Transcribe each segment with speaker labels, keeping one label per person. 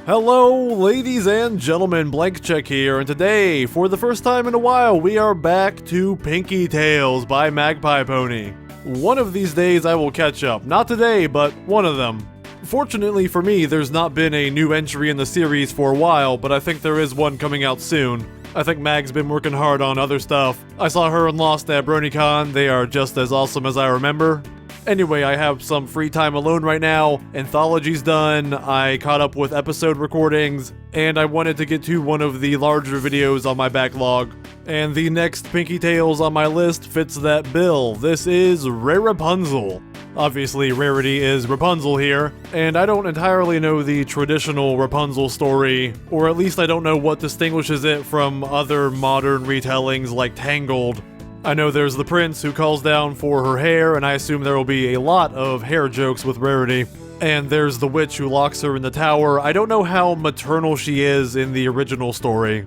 Speaker 1: Hello, ladies and gentlemen, Blank Check here, and today, for the first time in a while, we are back to Pinkie Tales by Magpiepony. One of these days I will catch up. Not today, but one of them. Fortunately for me, there's not been a new entry in the series for a while, but I think there is one coming out soon. I think Mag's been working hard on other stuff. I saw her and Lost at BronyCon. They are just as awesome as I remember. Anyway, I have some free time alone right now. Anthology's done, I caught up with episode recordings, and I wanted to get to one of the larger videos on my backlog. And the next Pinkie Tales on my list fits that bill. This is Raripunzel. Obviously, Rarity is Rapunzel here, and I don't entirely know the traditional Rapunzel story, or at least I don't know what distinguishes it from other modern retellings like Tangled. I know there's the prince who calls down for her hair, and I assume there will be a lot of hair jokes with Rarity. And there's the witch who locks her in the tower. I don't know how maternal she is in the original story.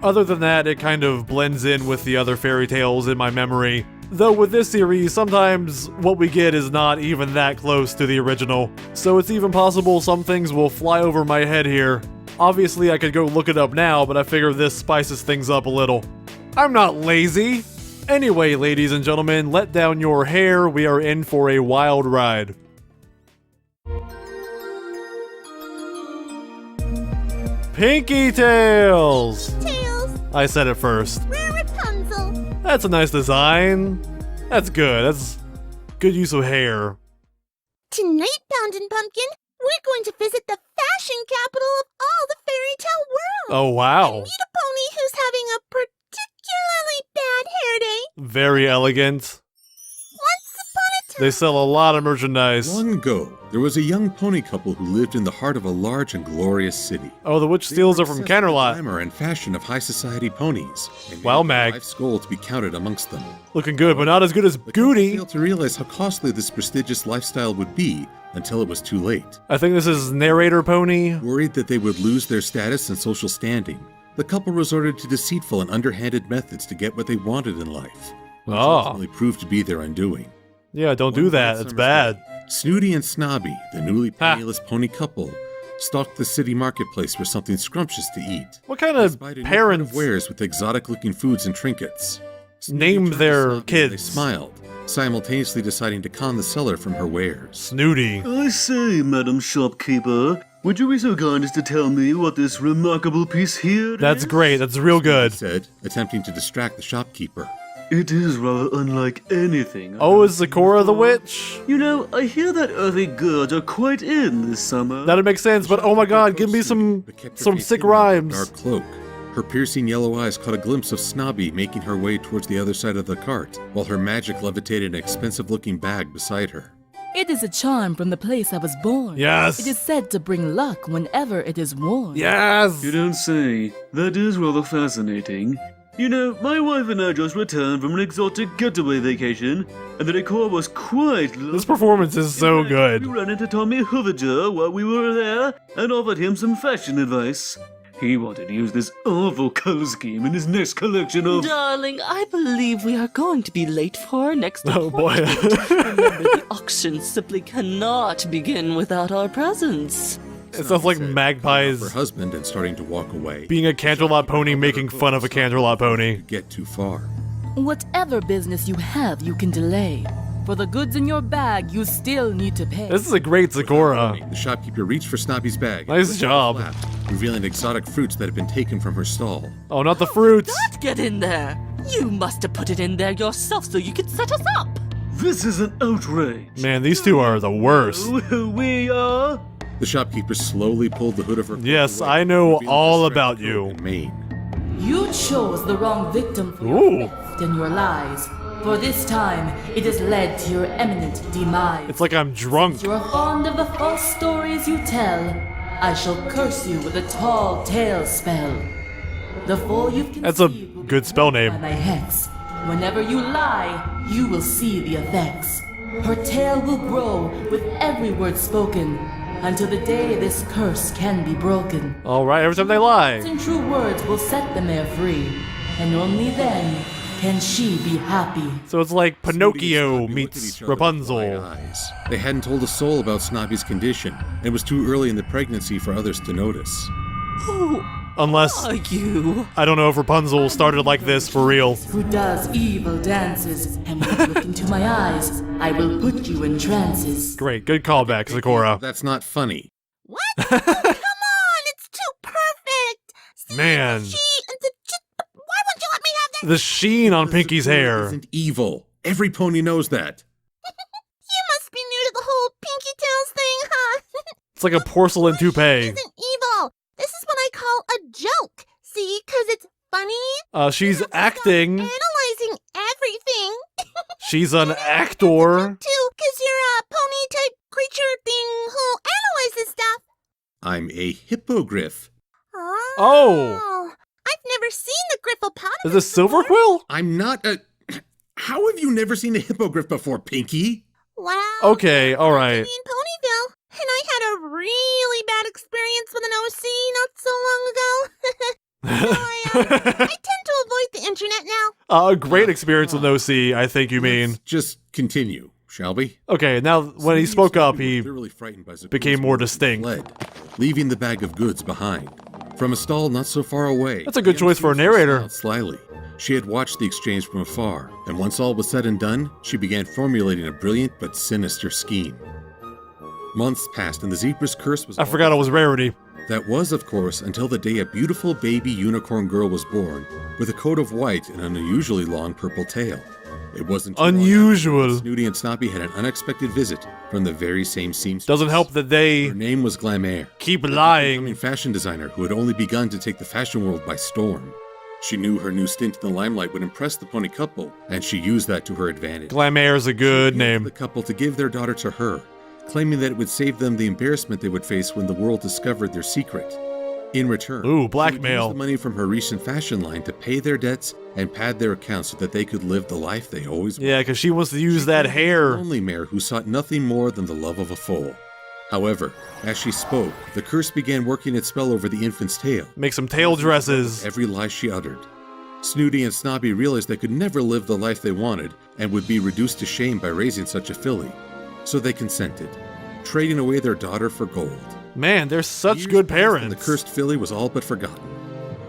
Speaker 1: Other than that, it kind of blends in with the other fairy tales in my memory. Though with this series, sometimes what we get is not even that close to the original. So it's even possible some things will fly over my head here. Obviously, I could go look it up now, but I figure this spices things up a little. I'm not lazy! Anyway, ladies and gentlemen, let down your hair, we are in for a wild ride. Pinkie Tales!
Speaker 2: Tails!
Speaker 1: I said it first.
Speaker 2: Raripunzel!
Speaker 1: That's a nice design. That's good, that's good use of hair.
Speaker 2: Tonight, Poundin' Pumpkin, we're going to visit the fashion capital of all the fairy tale world.
Speaker 1: Oh, wow.
Speaker 2: And meet a pony who's having a particularly bad hair day.
Speaker 1: Very elegant.
Speaker 2: Once upon a time...
Speaker 1: They sell a lot of merchandise.
Speaker 3: Long ago, there was a young pony couple who lived in the heart of a large and glorious city.
Speaker 1: Oh, the witch steals are from
Speaker 3: Obsessed with the
Speaker 1: Canterlot.
Speaker 3: glamour and fashion of high society ponies. And
Speaker 1: Wow,
Speaker 3: made it
Speaker 1: Mag.
Speaker 3: life's goal to be counted amongst them.
Speaker 1: Looking good, but not as good as
Speaker 3: The couple
Speaker 1: Goody.
Speaker 3: failed to realize how costly this prestigious lifestyle would be until it was too late.
Speaker 1: I think this is narrator pony.
Speaker 3: Worried that they would lose their status and social standing, the couple resorted to deceitful and underhanded methods to get what they wanted in life, which
Speaker 1: Oh.
Speaker 3: ultimately proved to be their undoing.
Speaker 1: Yeah, don't do
Speaker 3: One
Speaker 1: that.
Speaker 3: bright
Speaker 1: It's
Speaker 3: summer's
Speaker 1: bad.
Speaker 3: night, Snooty and Snobby, the newly penniless pony couple, stalked the city marketplace for something scrumptious to eat.
Speaker 1: What kind
Speaker 3: They
Speaker 1: of
Speaker 3: spied a new cart
Speaker 1: parents
Speaker 3: of wares with exotic-looking foods and trinkets. Snooty
Speaker 1: named
Speaker 3: turned to
Speaker 1: their
Speaker 3: Snobby and
Speaker 1: kids?
Speaker 3: They smiled, simultaneously deciding to con the seller from her wares.
Speaker 1: Snooty?
Speaker 4: I say, Madam Shopkeeper, would you be so kind as to tell me what this remarkable piece here
Speaker 1: That's
Speaker 4: is?
Speaker 1: great. That's real good.
Speaker 3: He said, attempting to distract the shopkeeper.
Speaker 4: It is rather unlike anything.
Speaker 1: Oh, is Zecora the witch?
Speaker 4: You know, I hear that earthy goods are quite in this summer.
Speaker 1: That'd make sense, but oh my god, give me some sick rhymes.
Speaker 3: Dark cloak. Her piercing yellow eyes caught a glimpse of Snobby making her way towards the other side of the cart, while her magic levitated an expensive-looking bag beside her.
Speaker 5: It is a charm from the place I was born.
Speaker 1: Yes.
Speaker 5: It is said to bring luck whenever it is worn.
Speaker 1: Yes!
Speaker 4: You don't say. That is rather fascinating. You know, my wife and I just returned from an exotic getaway vacation, and the decor was quite
Speaker 1: This performance is so
Speaker 4: We
Speaker 1: good.
Speaker 4: ran into Tommy Hooviger while we were there and offered him some fashion advice. He wanted to use this awful color scheme in his next collection of...
Speaker 6: Darling, I believe we are going to be late for our next
Speaker 1: Oh boy.
Speaker 6: appointment. Remember, the auction simply cannot begin without our presence.
Speaker 1: It sounds like
Speaker 3: Said,
Speaker 1: Magpie's
Speaker 3: her husband and starting to walk away.
Speaker 1: being a Canterlot pony making fun of a Canterlot pony.
Speaker 3: Get too far.
Speaker 5: Whatever business you have, you can delay. For the goods in your bag, you still need to pay.
Speaker 1: This is a great Zecora.
Speaker 3: The shopkeeper reached for Snobby's bag.
Speaker 1: Nice
Speaker 3: and
Speaker 1: job.
Speaker 3: flapped, revealing exotic fruits that had been taken from her stall.
Speaker 1: Oh, not the fruits.
Speaker 6: Not get in there! You must have put it in there yourself so you could set us up!
Speaker 4: This is an outrage.
Speaker 1: Man, these two are the worst.
Speaker 4: Who we are?
Speaker 3: The shopkeeper slowly pulled the hood of her coat
Speaker 1: Yes,
Speaker 3: away,
Speaker 1: I know
Speaker 3: revealing
Speaker 1: all
Speaker 3: her
Speaker 1: about
Speaker 3: threatened
Speaker 1: you.
Speaker 3: coat and mane.
Speaker 5: You chose the wrong victim for
Speaker 1: Ooh.
Speaker 5: your theft and your lies. For this time, it has led to your imminent demise.
Speaker 1: It's like I'm drunk.
Speaker 5: You're fond of the false stories you tell. I shall curse you with a tall tale spell. The fool you've conceived
Speaker 1: That's a
Speaker 5: will be
Speaker 1: good spell
Speaker 5: killed
Speaker 1: name.
Speaker 5: by my hex. Whenever you lie, you will see the effects. Her tale will grow with every word spoken, until the day this curse can be broken.
Speaker 1: Alright, every time they lie.
Speaker 5: And true words will set the mare free, and only then can she be happy.
Speaker 1: So it's like
Speaker 3: Snooty
Speaker 1: Pinocchio
Speaker 3: and Snobby
Speaker 1: meets
Speaker 3: looked at each other with
Speaker 1: Rapunzel.
Speaker 3: wide eyes. They hadn't told a soul about Snobby's condition, and it was too early in the pregnancy for others to notice.
Speaker 6: Who
Speaker 1: Unless,
Speaker 6: are you?
Speaker 1: I don't know if Rapunzel started like this for real.
Speaker 5: Who does evil dances, and when you look into my eyes, I will put you in trances.
Speaker 1: Great, good callback, Sakura.
Speaker 3: That's not funny.
Speaker 2: What? Oh, come on! It's too perfect! See,
Speaker 1: Man.
Speaker 2: why won't you let me have that?
Speaker 1: The sheen on Pinkie's
Speaker 3: Sakura
Speaker 1: hair.
Speaker 3: isn't evil. Every pony knows that.
Speaker 2: You must be new to the whole Pinkie Tails thing, huh?
Speaker 1: It's like a porcelain
Speaker 2: She
Speaker 1: toupee.
Speaker 2: isn't evil. This is what I call a joke. See, 'cause it's funny.
Speaker 1: She's acting.
Speaker 2: Analyzing everything.
Speaker 1: She's an actor.
Speaker 2: Too, 'cause you're a pony-type creature thing who analyzes stuff.
Speaker 3: I'm a hippogriff.
Speaker 1: Oh.
Speaker 2: I've never seen the Griffopotamus.
Speaker 1: Is this Silver Quill?
Speaker 3: I'm not a... How have you never seen a hippogriff before, Pinkie?
Speaker 2: Wow.
Speaker 1: Okay, alright.
Speaker 2: In Ponyville, and I had a really bad experience with an OC not so long ago. I tend to avoid the internet now.
Speaker 1: A great experience with OC, I think you mean.
Speaker 3: Let's just continue, shall we?
Speaker 1: Okay, now when he spoke up, he
Speaker 3: Clearly frightened by Sakura's
Speaker 1: became more
Speaker 3: words and
Speaker 1: distinct.
Speaker 3: fled, leaving the bag of goods behind. From a stall not so far away.
Speaker 1: That's a good
Speaker 3: the
Speaker 1: choice for a
Speaker 3: young seamstress
Speaker 1: narrator.
Speaker 3: smiled slyly. She had watched the exchange from afar, and once all was said and done, she began formulating a brilliant but sinister scheme. Months passed, and the zebra's curse was...
Speaker 1: I forgot it was Rarity.
Speaker 3: That was, of course, until the day a beautiful baby unicorn girl was born, with a coat of white and an unusually long purple tail. It wasn't too long
Speaker 1: Unusual.
Speaker 3: after that Snooty and Snobby had an unexpected visit from the very same seamstress.
Speaker 1: Doesn't help that they
Speaker 3: Her name was Glamour,
Speaker 1: keep
Speaker 3: a
Speaker 1: lying.
Speaker 3: fashion designer who had only begun to take the fashion world by storm. She knew her new stint in the limelight would impress the pony couple, and she used that to her advantage.
Speaker 1: Glamour's a good
Speaker 3: She appealed to
Speaker 1: name.
Speaker 3: the couple to give their daughter to her, claiming that it would save them the embarrassment they would face when the world discovered their secret. In return,
Speaker 1: Ooh,
Speaker 3: she would use
Speaker 1: blackmail.
Speaker 3: the money from her recent fashion line to pay their debts and pad their accounts so that they could live the life they always wanted.
Speaker 1: Yeah, because she wants to use that hair.
Speaker 3: The only mare who sought nothing more than the love of a foal. However, as she spoke, the curse began working its spell over the infant's tail.
Speaker 1: Make some tail dresses.
Speaker 3: Every lie she uttered. Snooty and Snobby realized they could never live the life they wanted and would be reduced to shame by raising such a filly. So they consented, trading away their daughter for gold.
Speaker 1: Man, they're such
Speaker 3: Years
Speaker 1: good
Speaker 3: passed, and
Speaker 1: parents.
Speaker 3: the cursed filly was all but forgotten.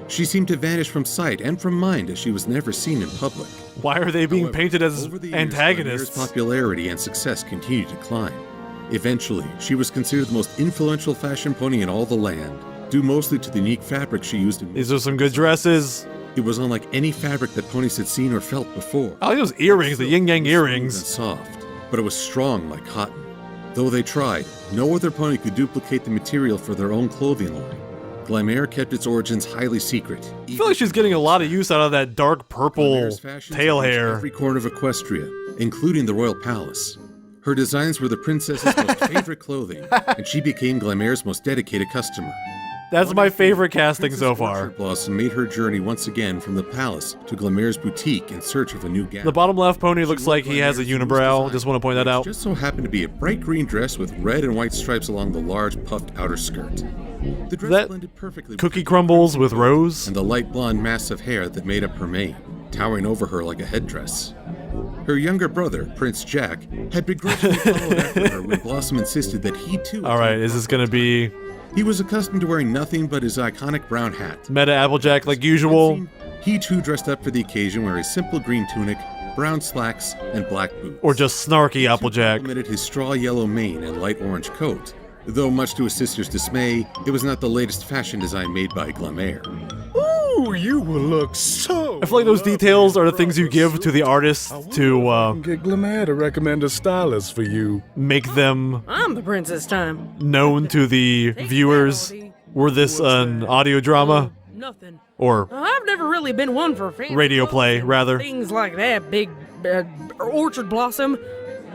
Speaker 3: She seemed to vanish from sight and from mind as she was never seen in public.
Speaker 1: Why are they being
Speaker 3: However,
Speaker 1: painted as
Speaker 3: over the years,
Speaker 1: antagonists?
Speaker 3: Glamour's popularity and success continued to climb. Eventually, she was considered the most influential fashion pony in all the land, due mostly to the unique fabric she used in
Speaker 1: These are some good dresses.
Speaker 3: It was unlike any fabric that ponies had seen or felt before.
Speaker 1: I like those earrings, the yin yang
Speaker 3: It was smooth
Speaker 1: earrings.
Speaker 3: and soft, but it was strong like cotton. Though they tried, no other pony could duplicate the material for their own clothing line. Glamour kept its origins highly secret.
Speaker 1: I feel like she's getting a lot of use out of that dark purple
Speaker 3: Glamour's fashions
Speaker 1: tail
Speaker 3: reached
Speaker 1: hair.
Speaker 3: every corner of Equestria, including the royal palace. Her designs were the princess's most favorite clothing, and she became Glamour's most dedicated customer.
Speaker 1: That's my favorite casting
Speaker 3: Princess
Speaker 1: so far.
Speaker 3: Orchard Blossom made her journey once again from the palace to Glamour's boutique in search of a new gown.
Speaker 1: The bottom left pony looks
Speaker 3: She
Speaker 1: like
Speaker 3: wore
Speaker 1: he has a
Speaker 3: Glamour's
Speaker 1: unibrow.
Speaker 3: design,
Speaker 1: Just want to point that
Speaker 3: which
Speaker 1: out.
Speaker 3: just so happened to be a bright green dress with red and white stripes along the large puffed outer skirt. The dress
Speaker 1: That
Speaker 3: blended perfectly with
Speaker 1: Cookie
Speaker 3: her
Speaker 1: crumbles with rose.
Speaker 3: and the light blonde mass of hair that made up her mane, towering over her like a headdress. Her younger brother, Prince Jack, had begrudgingly followed after her when Blossom insisted that he too...
Speaker 1: Alright, is this gonna be
Speaker 3: He was accustomed to wearing nothing but his iconic brown hat.
Speaker 1: Meta Applejack like usual?
Speaker 3: He too dressed up for the occasion wearing a simple green tunic, brown slacks, and black boots.
Speaker 1: Or just snarky Applejack?
Speaker 3: Complemented his straw yellow mane and light orange coat. Though much to his sister's dismay, it was not the latest fashion design made by Glamour.
Speaker 7: Ooh, you will look so.
Speaker 1: I feel like those details are the things you give to the artist to
Speaker 7: Get Glamour to recommend a stylist for you.
Speaker 1: make them
Speaker 8: I'm the princess time.
Speaker 1: known to the viewers. Were this an audio drama?
Speaker 8: Nothing.
Speaker 1: Or
Speaker 8: I've never really been one for fancy
Speaker 1: radio
Speaker 8: clothes
Speaker 1: play,
Speaker 8: and
Speaker 1: rather.
Speaker 8: Things like that, big orchard blossom.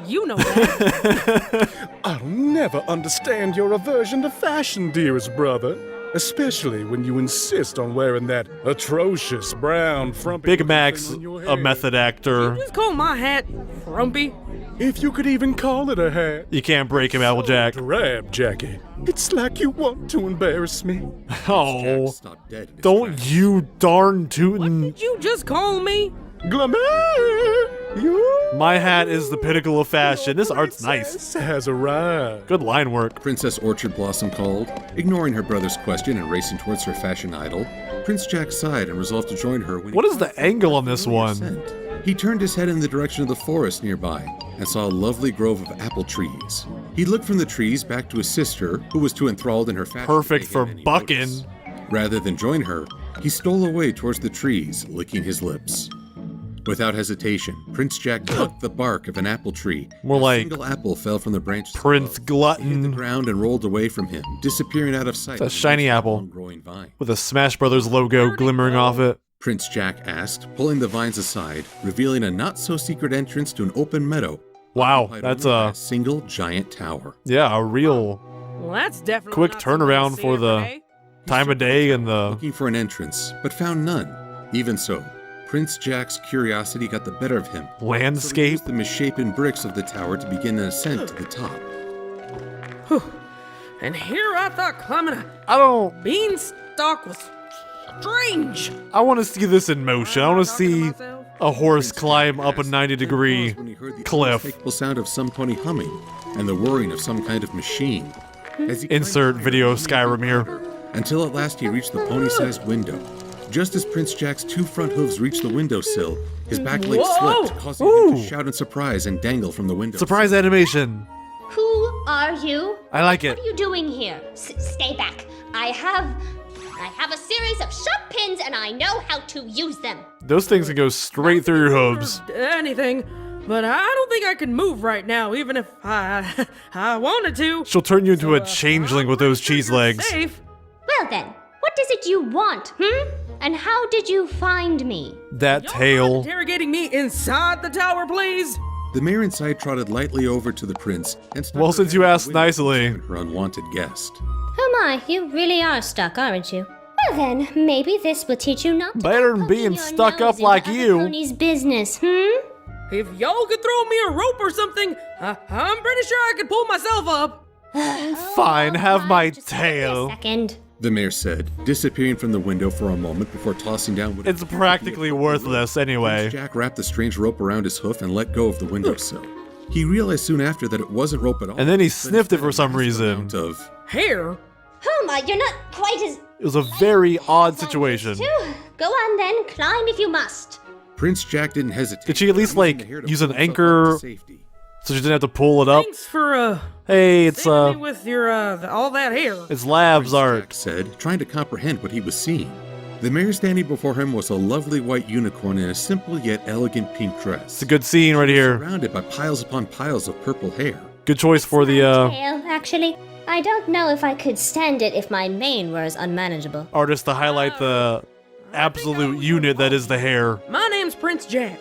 Speaker 8: You know that.
Speaker 7: I'll never understand your aversion to fashion, dearest brother. Especially when you insist on wearing that atrocious brown frumpy
Speaker 1: Big Mac's
Speaker 7: thing on your
Speaker 1: a
Speaker 7: head.
Speaker 1: method actor.
Speaker 8: Just call my hat frumpy.
Speaker 7: If you could even call it a hat.
Speaker 1: You can't break him, Applejack.
Speaker 7: Grab, Jackie. It's like you want to embarrass me.
Speaker 3: Jack
Speaker 1: Oh,
Speaker 3: stopped dead in his
Speaker 1: don't
Speaker 3: tracks.
Speaker 1: you darn tootin'.
Speaker 8: Did you just call me?
Speaker 7: Glamour! You
Speaker 1: My hat is the pinnacle of fashion. This art's nice.
Speaker 7: has arrived.
Speaker 1: Good line work.
Speaker 3: Princess Orchard Blossom called. Ignoring her brother's question and racing towards her fashion idol, Prince Jack sighed and resolved to join her when
Speaker 1: What is the angle on this one?
Speaker 3: scent. He turned his head in the direction of the forest nearby and saw a lovely grove of apple trees. He looked from the trees back to his sister, who was too enthralled in her fashion.
Speaker 1: Perfect
Speaker 3: to
Speaker 1: for
Speaker 3: pay any
Speaker 1: bucking.
Speaker 3: notice. Rather than join her, he stole away towards the trees, licking his lips. Without hesitation, Prince Jack plucked the bark of an apple tree.
Speaker 1: More
Speaker 3: and a
Speaker 1: like
Speaker 3: single apple fell from the branches
Speaker 1: Prince
Speaker 3: above. It hit the
Speaker 1: Glutton
Speaker 3: ground and rolled away from him, disappearing out of sight.
Speaker 1: It's a shiny apple.
Speaker 3: Growing vine.
Speaker 1: with a Smash Brothers logo glimmering off it.
Speaker 3: Prince Jack asked, pulling the vines aside, revealing a not-so-secret entrance to an open meadow.
Speaker 1: Wow,
Speaker 3: occupied
Speaker 1: that's
Speaker 3: only by
Speaker 1: a
Speaker 3: a single giant tower.
Speaker 1: yeah, a real
Speaker 8: Well, that's definitely
Speaker 1: quick
Speaker 8: not something
Speaker 1: turnaround
Speaker 8: I see
Speaker 1: for
Speaker 8: every
Speaker 1: the
Speaker 8: day.
Speaker 1: time of day and the
Speaker 3: Looking for an entrance, but found none. Even so, Prince Jack's curiosity got the better of him. So he
Speaker 1: landscape.
Speaker 3: used the misshapen bricks of the tower to begin an ascent to the top.
Speaker 8: And here I thought climbing a
Speaker 1: I don't.
Speaker 8: beanstalk was strange.
Speaker 1: I want to see this in motion. I want to
Speaker 8: Talking to
Speaker 1: see
Speaker 8: myself.
Speaker 1: a horse
Speaker 3: Prince
Speaker 1: climb
Speaker 3: Jack
Speaker 1: up a
Speaker 3: asked,
Speaker 1: 90-degree
Speaker 3: then paused when he heard the
Speaker 1: cliff.
Speaker 3: unmistakable sound of some pony humming and the whirring of some kind of machine. As he
Speaker 1: Insert
Speaker 3: climbed
Speaker 1: video
Speaker 3: higher
Speaker 1: of Skyrim here.
Speaker 3: until at last he reached the pony-sized window. Just as Prince Jack's two front hooves reached the windowsill, his back leg
Speaker 8: Whoa!
Speaker 3: slipped, causing him to
Speaker 1: Ooh.
Speaker 3: shout in surprise and dangle from the window.
Speaker 1: Surprise animation.
Speaker 9: Who are you?
Speaker 1: I like it.
Speaker 9: What are you doing here? Stay back. I have a series of sharp pins and I know how to use them.
Speaker 1: Those things can go straight through your hooves.
Speaker 8: Anything, but I don't think I can move right now, even if I wanted to.
Speaker 1: She'll turn you into a changeling with those cheese legs.
Speaker 8: Safe.
Speaker 9: Well then, what is it you want, And how did you find me?
Speaker 1: That
Speaker 8: Y'all
Speaker 1: tail.
Speaker 8: mind interrogating me inside the tower, please.
Speaker 3: The mare inside trotted lightly over to the prince and stuck
Speaker 1: Well,
Speaker 3: her
Speaker 1: since
Speaker 3: head
Speaker 1: you
Speaker 3: out the
Speaker 1: asked
Speaker 3: window to
Speaker 1: nicely.
Speaker 3: examine her unwanted guest.
Speaker 9: Oh my, you really are stuck, aren't you? Well then, maybe this will teach you not to
Speaker 1: Better
Speaker 9: go
Speaker 1: than being
Speaker 9: poking your
Speaker 1: stuck
Speaker 9: nose
Speaker 1: up
Speaker 9: into
Speaker 1: like
Speaker 9: other
Speaker 1: you.
Speaker 9: ponies' business,
Speaker 8: If y'all could throw me a rope or something, I'm pretty sure I could pull myself up.
Speaker 1: Fine, have my
Speaker 9: Just give me a
Speaker 1: tail.
Speaker 9: second.
Speaker 3: The mare said, disappearing from the window for a moment before tossing down what
Speaker 1: It's practically worthless anyway.
Speaker 3: Prince Jack wrapped the strange rope around his hoof and let go of the windowsill. He realized soon after that it wasn't rope at all.
Speaker 1: And then he
Speaker 3: but
Speaker 1: sniffed it
Speaker 3: instead
Speaker 1: for
Speaker 3: a
Speaker 1: some
Speaker 3: massive
Speaker 1: reason.
Speaker 3: amount of
Speaker 8: Hair?
Speaker 9: Oh my, you're not quite as
Speaker 1: It was a very odd situation.
Speaker 9: Phew. Go on then, climb if you must.
Speaker 3: Prince Jack didn't hesitate.
Speaker 1: Did she at least,
Speaker 3: using
Speaker 1: like,
Speaker 3: the hair to
Speaker 1: use an
Speaker 3: pull himself
Speaker 1: anchor?
Speaker 3: up to safety.
Speaker 1: So she didn't have to pull it up.
Speaker 8: Thanks for
Speaker 1: Hey, it's
Speaker 8: saving me with your all that hair.
Speaker 1: it's Labs
Speaker 3: Prince
Speaker 1: art.
Speaker 3: Jack said, trying to comprehend what he was seeing. The mare standing before him was a lovely white unicorn in a simple yet elegant pink dress.
Speaker 1: It's a good scene right here.
Speaker 3: Surrounded by piles upon piles of purple hair.
Speaker 1: Good choice for the
Speaker 9: Tail, actually. I don't know if I could stand it if my mane were as unmanageable.
Speaker 1: artist to highlight the absolute unit that is the hair.
Speaker 8: My name's Prince Jack.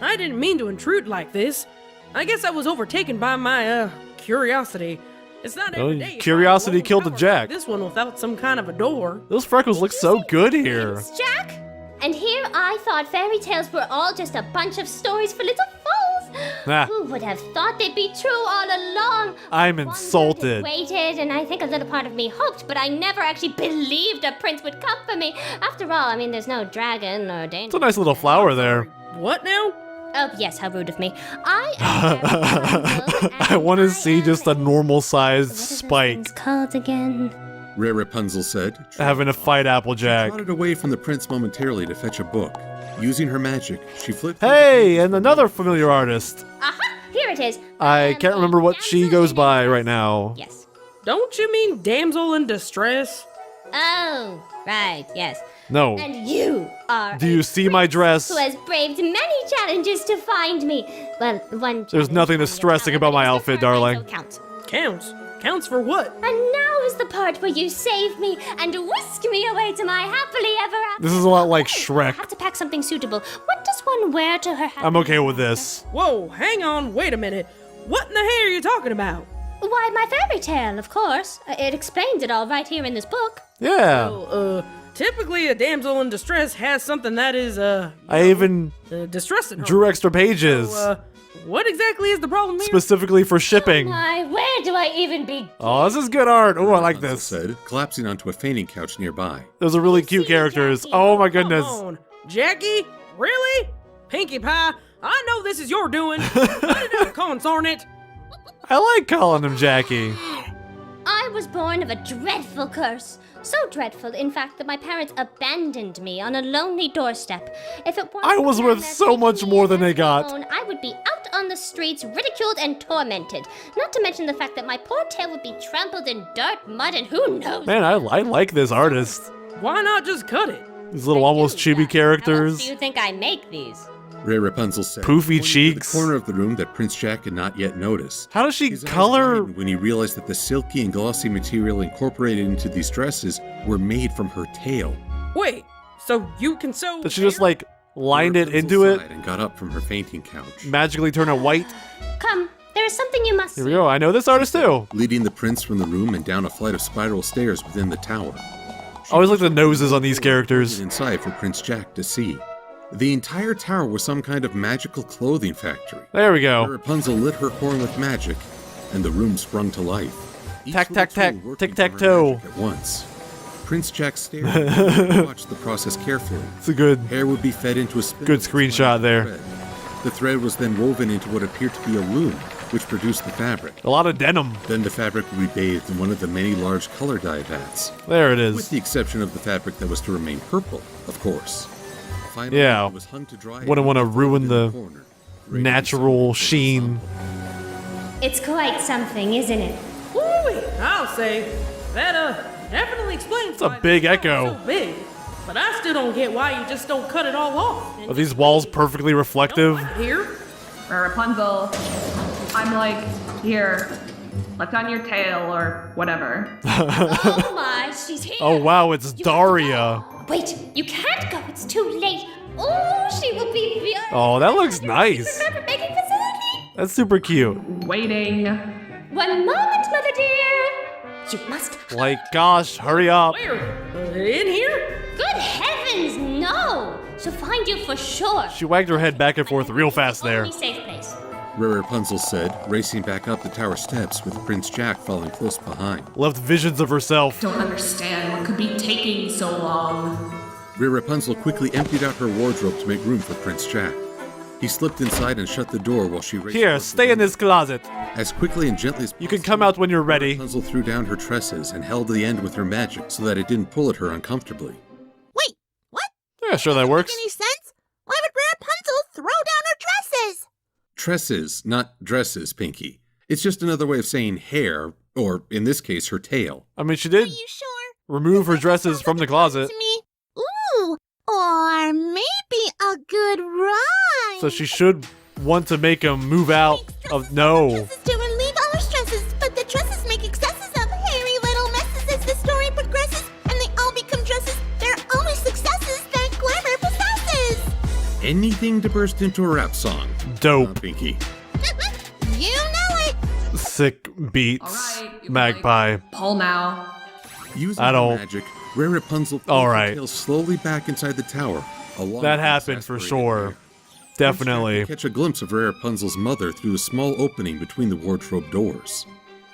Speaker 8: I didn't mean to intrude like this. I guess I was overtaken by my curiosity. It's not
Speaker 1: Well,
Speaker 8: every day. you
Speaker 1: curiosity
Speaker 8: find a
Speaker 1: killed the
Speaker 8: tower
Speaker 1: Jack.
Speaker 8: like this one without some kind of a door.
Speaker 1: Those freckles look so good here.
Speaker 9: Prince Jack? And here I thought fairy tales were all just a bunch of stories for little fools.
Speaker 1: Ah.
Speaker 9: Who would have thought they'd be true all along?
Speaker 1: I'm
Speaker 9: Wondered,
Speaker 1: insulted.
Speaker 9: Waited, and I think a little part of me hoped, but I never actually believed a prince would come for me. After all, I mean, there's no dragon or danger.
Speaker 1: It's a nice little flower there.
Speaker 8: What now?
Speaker 9: Oh, yes, how rude of me. I am Raripunzel,
Speaker 1: I
Speaker 9: and
Speaker 1: want to
Speaker 9: I
Speaker 1: see
Speaker 9: am-
Speaker 1: just a normal sized
Speaker 9: What are those
Speaker 1: spike
Speaker 9: things called again?
Speaker 3: Raripunzel said,
Speaker 1: having to fight Applejack.
Speaker 3: trotted away from the prince momentarily to fetch a book. Using her magic, she flipped.
Speaker 1: Hey, and another familiar artist.
Speaker 9: Aha! Here it is.
Speaker 1: I can't remember what she goes by right now.
Speaker 9: Yes.
Speaker 8: Don't you mean damsel in distress?
Speaker 9: Oh, right, yes.
Speaker 1: No.
Speaker 9: And you are
Speaker 1: Do you see my dress?
Speaker 9: who has braved many challenges to find me. Well, one
Speaker 1: There's
Speaker 9: challenge
Speaker 1: nothing
Speaker 9: finding
Speaker 1: distressing
Speaker 9: a
Speaker 1: about my
Speaker 9: tower
Speaker 1: outfit,
Speaker 9: is different,
Speaker 1: darling.
Speaker 9: so counts.
Speaker 8: Counts. Counts for what?
Speaker 9: And now is the part where you save me and whisk me away to my happily ever after.
Speaker 1: This is a lot like
Speaker 9: I
Speaker 1: Shrek.
Speaker 9: have to pack something suitable. What does one wear to her
Speaker 1: I'm okay with this.
Speaker 8: Whoa, hang on, wait a minute. What in the hell are you talking about?
Speaker 9: Why, my fairy tale, of course. It explains it all right here in this book.
Speaker 1: Yeah.
Speaker 8: Well, typically a damsel in distress has something that is,
Speaker 1: I even
Speaker 8: distressing her.
Speaker 1: drew extra pages.
Speaker 8: So, what exactly is the problem here?
Speaker 1: Specifically for shipping.
Speaker 9: My, where do I even begin?
Speaker 1: Oh, this is good art. Oh, I like
Speaker 3: Rapunzel
Speaker 1: this.
Speaker 3: said, collapsing onto a fainting couch nearby.
Speaker 1: Those are really cute
Speaker 9: See,
Speaker 1: characters.
Speaker 9: Jackie.
Speaker 1: Oh my
Speaker 8: Come
Speaker 1: goodness.
Speaker 8: on. Jackie? Really? Pinkie Pie, I know this is your doing. Put it down, consarn it.
Speaker 1: I like calling him Jackie.
Speaker 9: I was born of a dreadful curse. So dreadful, in fact, that my parents abandoned me on a lonely doorstep. If it weren't
Speaker 1: I
Speaker 9: for
Speaker 1: was
Speaker 9: them
Speaker 1: worth
Speaker 9: as
Speaker 1: so
Speaker 9: taking
Speaker 1: much
Speaker 9: me
Speaker 1: more
Speaker 9: in
Speaker 1: than
Speaker 9: as
Speaker 1: they
Speaker 9: my
Speaker 1: got.
Speaker 9: own, I would be out on the streets, ridiculed and tormented. Not to mention the fact that my poor tail would be trampled in dirt, mud, and who knows.
Speaker 1: Man, I like this artist.
Speaker 8: Why not just cut it?
Speaker 1: These little almost chibi
Speaker 9: How else
Speaker 1: characters.
Speaker 9: do you think I make these?
Speaker 3: Raripunzel said,
Speaker 1: Poofy
Speaker 3: pointing to
Speaker 1: cheeks.
Speaker 3: the corner of the room that Prince Jack had not yet noticed.
Speaker 1: How does she
Speaker 3: His eyes
Speaker 1: color?
Speaker 3: widened when he realized that the silky and glossy material incorporated into these dresses were made from her tail.
Speaker 8: Wait, so you can sew
Speaker 1: Did she just
Speaker 8: hair?
Speaker 1: like lined it
Speaker 3: Raripunzel
Speaker 1: into it?
Speaker 3: sighed and got up from her fainting couch,
Speaker 1: Magically turn it white?
Speaker 9: Come, there is something you must
Speaker 1: Here we go. I know this artist too.
Speaker 3: leading the prince from the room and down a flight of spiral stairs within the tower.
Speaker 1: I always like the noses on these characters.
Speaker 3: Inside for Prince Jack to see. The entire tower was some kind of magical clothing factory.
Speaker 1: There we go.
Speaker 3: Rapunzel lit her horn with magic, and the room sprung to life. Each
Speaker 1: Tack,
Speaker 3: little
Speaker 1: tack, tack,
Speaker 3: tool working
Speaker 1: tic, tac,
Speaker 3: for her
Speaker 1: toe.
Speaker 3: magic at once. Prince Jack stared and watched the process carefully.
Speaker 1: It's a good.
Speaker 3: Hair would be fed into a spindle
Speaker 1: Good
Speaker 3: with
Speaker 1: screenshot
Speaker 3: a
Speaker 1: there.
Speaker 3: thread. The thread was then woven into what appeared to be a loom, which produced the fabric.
Speaker 1: A lot of denim.
Speaker 3: Then the fabric would be bathed in one of the many large color dye vats,
Speaker 1: There it
Speaker 3: with
Speaker 1: is.
Speaker 3: the exception of the fabric that was to remain purple, of course. Finally,
Speaker 1: Yeah.
Speaker 3: it was hung to dry.
Speaker 1: Wouldn't wanna
Speaker 3: and
Speaker 1: ruin
Speaker 3: in
Speaker 1: the
Speaker 3: corner, ready to be
Speaker 1: Natural
Speaker 3: sold for
Speaker 1: sheen.
Speaker 9: It's quite something, isn't it?
Speaker 8: Woo-wee, I'll say. That, definitely explains
Speaker 1: It's a
Speaker 8: why
Speaker 1: big
Speaker 8: this tower's
Speaker 1: echo.
Speaker 8: So big. But I still don't get why you just don't cut it all off.
Speaker 1: Are these walls perfectly reflective?
Speaker 8: Here?
Speaker 10: Rapunzel, I'm like, here, look on your tail or whatever.
Speaker 9: Oh my, she's here.
Speaker 1: Oh wow, it's
Speaker 9: You have to
Speaker 1: Daria.
Speaker 9: go. Wait, you can't go. It's too late. Oh, she will be very.
Speaker 1: Oh, that looks nice.
Speaker 9: Remember making facility?
Speaker 1: That's super cute.
Speaker 10: Waiting.
Speaker 9: One moment, mother dear. You must.
Speaker 1: Like, gosh, hurry up.
Speaker 8: Where? In here?
Speaker 9: Good heavens, no! She'll find you for sure.
Speaker 1: She wagged her head back and forth real fast there.
Speaker 9: Only safe place.
Speaker 3: Raripunzel said, racing back up the tower steps with Prince Jack following close behind.
Speaker 1: Left visions of herself.
Speaker 10: Don't understand what could be taking so long.
Speaker 3: Raripunzel quickly emptied out her wardrobe to make room for Prince Jack. He slipped inside and shut the door while she raced
Speaker 1: Here,
Speaker 3: towards the
Speaker 1: stay in
Speaker 3: window.
Speaker 1: this closet.
Speaker 3: As quickly and gently as
Speaker 1: You can come out when you're ready.
Speaker 3: Rapunzel threw down her tresses and held the end with her magic so that it didn't pull at her uncomfortably.
Speaker 2: Wait, what?
Speaker 1: Yeah, sure that
Speaker 2: Doesn't
Speaker 1: works.
Speaker 2: make any sense? Why would Rapunzel throw down her dresses?
Speaker 3: Tresses, not dresses, Pinkie. It's just another way of saying hair, or in this case, her tail.
Speaker 1: I mean, she
Speaker 2: Are
Speaker 1: did
Speaker 2: you sure?
Speaker 1: remove her dresses from the closet,
Speaker 2: To me. Ooh, or maybe a good rhyme.
Speaker 1: so she should want to make him move out of. No.
Speaker 2: Dresses to relieve all her stresses, but the dresses make excesses of hairy little messes as the story progresses, and they all become dresses. They're only successes that glamour possesses.
Speaker 3: Anything to burst into a rap song.
Speaker 1: Dope.
Speaker 3: Pinkie.
Speaker 2: You know it.
Speaker 1: Sick beats.
Speaker 10: All right, you
Speaker 1: Magpie.
Speaker 10: Pull now.
Speaker 3: Using
Speaker 1: I
Speaker 3: her
Speaker 1: don't-
Speaker 3: magic, Raripunzel pulled
Speaker 1: All
Speaker 3: her
Speaker 1: right.
Speaker 3: tail slowly back inside the tower. along
Speaker 1: That
Speaker 3: with
Speaker 1: happened for
Speaker 3: exasperated
Speaker 1: sure.
Speaker 3: hair.
Speaker 1: Definitely.
Speaker 3: Catch a glimpse of Raripunzel's mother through a small opening between the wardrobe doors.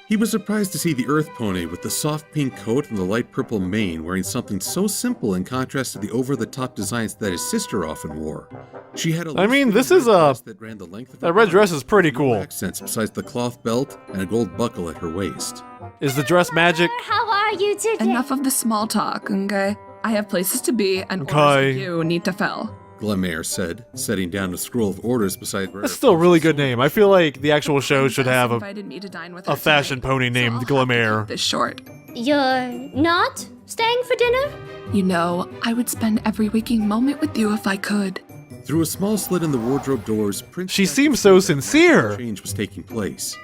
Speaker 3: He was surprised to see the Earth Pony with the soft pink coat and the light purple mane wearing something so simple in contrast to the over-the-top designs that his sister often wore. She had a
Speaker 1: I mean,
Speaker 3: loose
Speaker 1: this
Speaker 3: red
Speaker 1: is a-
Speaker 3: dress that ran the length of her
Speaker 1: That red
Speaker 3: body,
Speaker 1: dress is pretty
Speaker 3: with no
Speaker 1: cool.
Speaker 3: accents besides the cloth belt and a gold buckle at her waist.
Speaker 1: Is the dress magic?
Speaker 9: How are you today?
Speaker 10: Enough of the small talk, okay? I have places to be and orders
Speaker 1: Okay.
Speaker 10: like you need to fill.
Speaker 3: Glamare said, setting down a scroll of orders beside
Speaker 1: That's still a really good name. I feel like the actual show should have a
Speaker 10: Invited me to dine with
Speaker 1: a
Speaker 10: her
Speaker 1: fashion
Speaker 10: tonight,
Speaker 1: pony
Speaker 10: so
Speaker 1: named
Speaker 10: I'll have to
Speaker 1: Glamare.
Speaker 10: keep this short.
Speaker 9: You're not staying for dinner?
Speaker 10: You know, I would spend every waking moment with you if I could.
Speaker 3: Through a small slit in the wardrobe doors, Prince
Speaker 1: She
Speaker 3: Jack
Speaker 1: seems so
Speaker 3: discovered that
Speaker 1: sincere.
Speaker 3: change was taking place.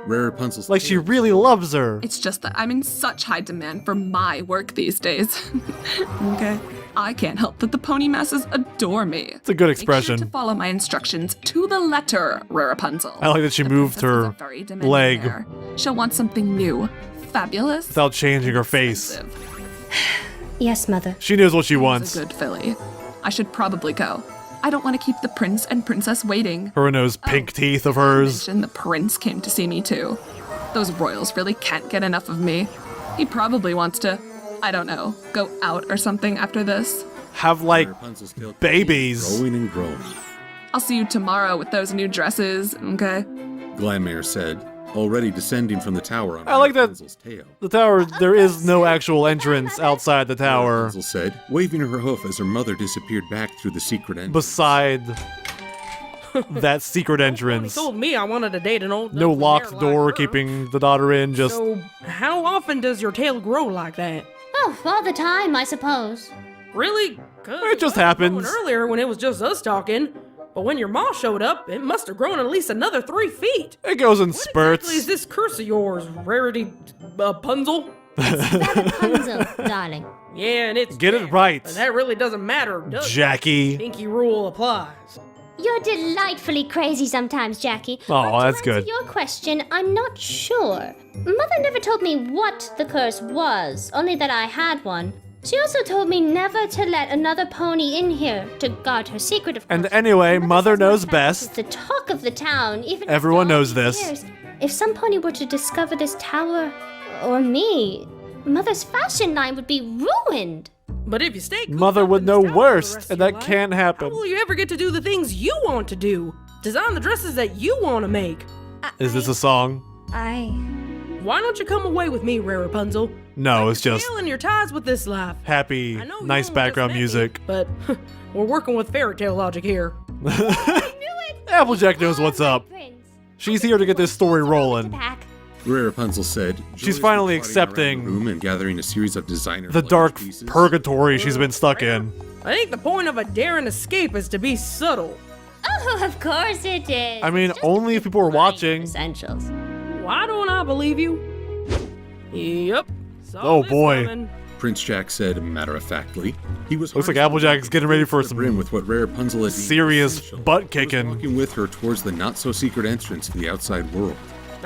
Speaker 3: Raripunzel's
Speaker 1: Like she
Speaker 3: tail
Speaker 1: really loves her.
Speaker 10: It's just that I'm in such high demand for my work these days. Okay? I can't help that the pony masses adore me.
Speaker 1: It's a good
Speaker 10: Make sure
Speaker 1: expression.
Speaker 10: to follow my instructions to the letter, Raripunzel.
Speaker 1: I like that she
Speaker 10: The
Speaker 1: moved
Speaker 10: princess is
Speaker 1: her
Speaker 10: a very demanding
Speaker 1: leg
Speaker 10: mare. She'll want something new, fabulous,
Speaker 1: without changing her face.
Speaker 10: expensive.
Speaker 9: Yes, mother.
Speaker 1: She knows what she
Speaker 10: She's
Speaker 1: wants.
Speaker 10: a good filly. I should probably go. I don't want to keep the prince and princess waiting.
Speaker 1: Her and those pink teeth of hers.
Speaker 10: And the prince came to see me too. Those royals really can't get enough of me. He probably wants to, I don't know, go out or something after this.
Speaker 1: Have like
Speaker 3: Raripunzel's tail
Speaker 1: babies.
Speaker 3: growing and growing.
Speaker 10: I'll see you tomorrow with those new dresses, okay?
Speaker 3: Glanmare said, already descending from the tower on
Speaker 1: I like that.
Speaker 3: Rapunzel's tail.
Speaker 1: The tower, there is no actual entrance outside the tower.
Speaker 3: Rapunzel said, waving her hoof as her mother disappeared back through the secret entrance.
Speaker 1: Beside that secret
Speaker 8: He
Speaker 1: entrance.
Speaker 8: told me I wanted to date an old
Speaker 1: No
Speaker 8: duck with
Speaker 1: locked
Speaker 8: hair
Speaker 1: door
Speaker 8: like her.
Speaker 1: keeping the daughter in, just...
Speaker 8: So, how often does your tail grow like that?
Speaker 9: Oh, all the time, I suppose.
Speaker 8: Really? 'Cause
Speaker 1: It just
Speaker 8: was
Speaker 1: happens.
Speaker 8: growing earlier when it was just us talking, but when your mom showed up, it must have grown at least another 3 feet.
Speaker 1: It goes in
Speaker 8: What
Speaker 1: spurts.
Speaker 8: exactly is this curse of yours, Raripunzel?
Speaker 9: Rapunzel, darling.
Speaker 8: Yeah, and it's
Speaker 1: Get it right,
Speaker 8: but that really doesn't matter, does it?
Speaker 1: Jackie.
Speaker 8: Pinkie rule applies.
Speaker 9: You're delightfully crazy sometimes, Jackie.
Speaker 1: Oh,
Speaker 9: But
Speaker 1: that's
Speaker 9: to answer
Speaker 1: good.
Speaker 9: your question, I'm not sure. Mother never told me what the curse was, only that I had one. She also told me never to let another pony in here, to guard her secret, of course.
Speaker 1: And anyway, Mother
Speaker 9: says my
Speaker 1: knows
Speaker 9: fact
Speaker 1: best.
Speaker 9: is the talk of the town, even
Speaker 1: Everyone
Speaker 9: after all
Speaker 1: knows
Speaker 9: these
Speaker 1: this.
Speaker 9: years. If some pony were to discover this tower, or me, Mother's fashion line would be ruined.
Speaker 8: But if you stay cooped
Speaker 1: Mother
Speaker 8: up
Speaker 1: would
Speaker 8: in
Speaker 1: know
Speaker 8: this tower for the
Speaker 1: worst,
Speaker 8: rest
Speaker 1: and
Speaker 8: of your
Speaker 1: that
Speaker 8: life,
Speaker 1: can't happen.
Speaker 8: How will you ever get to do the things you want to do? Design the dresses that you want to make.
Speaker 1: Is this a song?
Speaker 8: Why don't you come away with me, Raripunzel?
Speaker 1: No, it's
Speaker 8: You're
Speaker 1: just
Speaker 8: feeling your ties with this life.
Speaker 1: happy,
Speaker 8: I know you
Speaker 1: nice
Speaker 8: only
Speaker 1: background
Speaker 8: just met
Speaker 1: music.
Speaker 8: me, but we're working with fairy tale logic here.
Speaker 1: Applejack knows what's up.
Speaker 9: Prince.
Speaker 1: She's here to get this story rolling.
Speaker 9: Back.
Speaker 3: Rapunzel said,
Speaker 1: She's
Speaker 3: joyously
Speaker 1: finally
Speaker 3: trotting around
Speaker 1: accepting
Speaker 3: the room and gathering a series of designer
Speaker 1: The
Speaker 3: luggage
Speaker 1: dark
Speaker 3: pieces.
Speaker 1: purgatory she's been stuck in.
Speaker 8: I think the point of a daring escape is to be subtle.
Speaker 9: Oh, of course it is.
Speaker 1: I mean,
Speaker 9: It's just
Speaker 1: only if people are watching.
Speaker 9: Essentials.
Speaker 8: Why don't I believe you? Yep. Saw
Speaker 1: Oh,
Speaker 8: this
Speaker 1: boy.
Speaker 8: coming.
Speaker 3: Prince Jack said matter-of-factly. He was
Speaker 1: Looks like
Speaker 3: harnessing
Speaker 1: Applejack's getting ready for
Speaker 3: to the brim
Speaker 1: some
Speaker 3: with what Rapunzel had deemed
Speaker 1: serious
Speaker 3: essential.
Speaker 1: butt
Speaker 3: He was
Speaker 1: kicking.
Speaker 3: walking with her towards the not-so-secret entrance to the outside world.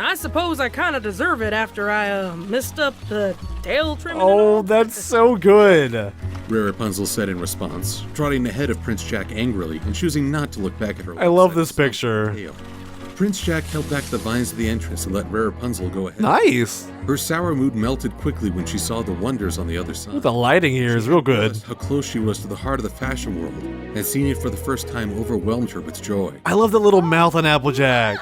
Speaker 8: I suppose I kind of deserve it after I messed up the tail trimming. and
Speaker 1: Oh,
Speaker 8: all.
Speaker 1: that's so good.
Speaker 3: Rapunzel said in response, trotting ahead of Prince Jack angrily and choosing not to look back at her.
Speaker 1: I love
Speaker 3: one-sided
Speaker 1: this
Speaker 3: stump
Speaker 1: picture.
Speaker 3: tail. Prince Jack held back the vines of the entrance and let Rapunzel go ahead.
Speaker 1: Nice.
Speaker 3: Her sour mood melted quickly when she saw the wonders on the other side.
Speaker 1: The lighting here is real good.
Speaker 3: How close she was to the heart of the fashion world, and seeing it for the first time overwhelmed her with joy.
Speaker 1: I love the little mouth on Applejack.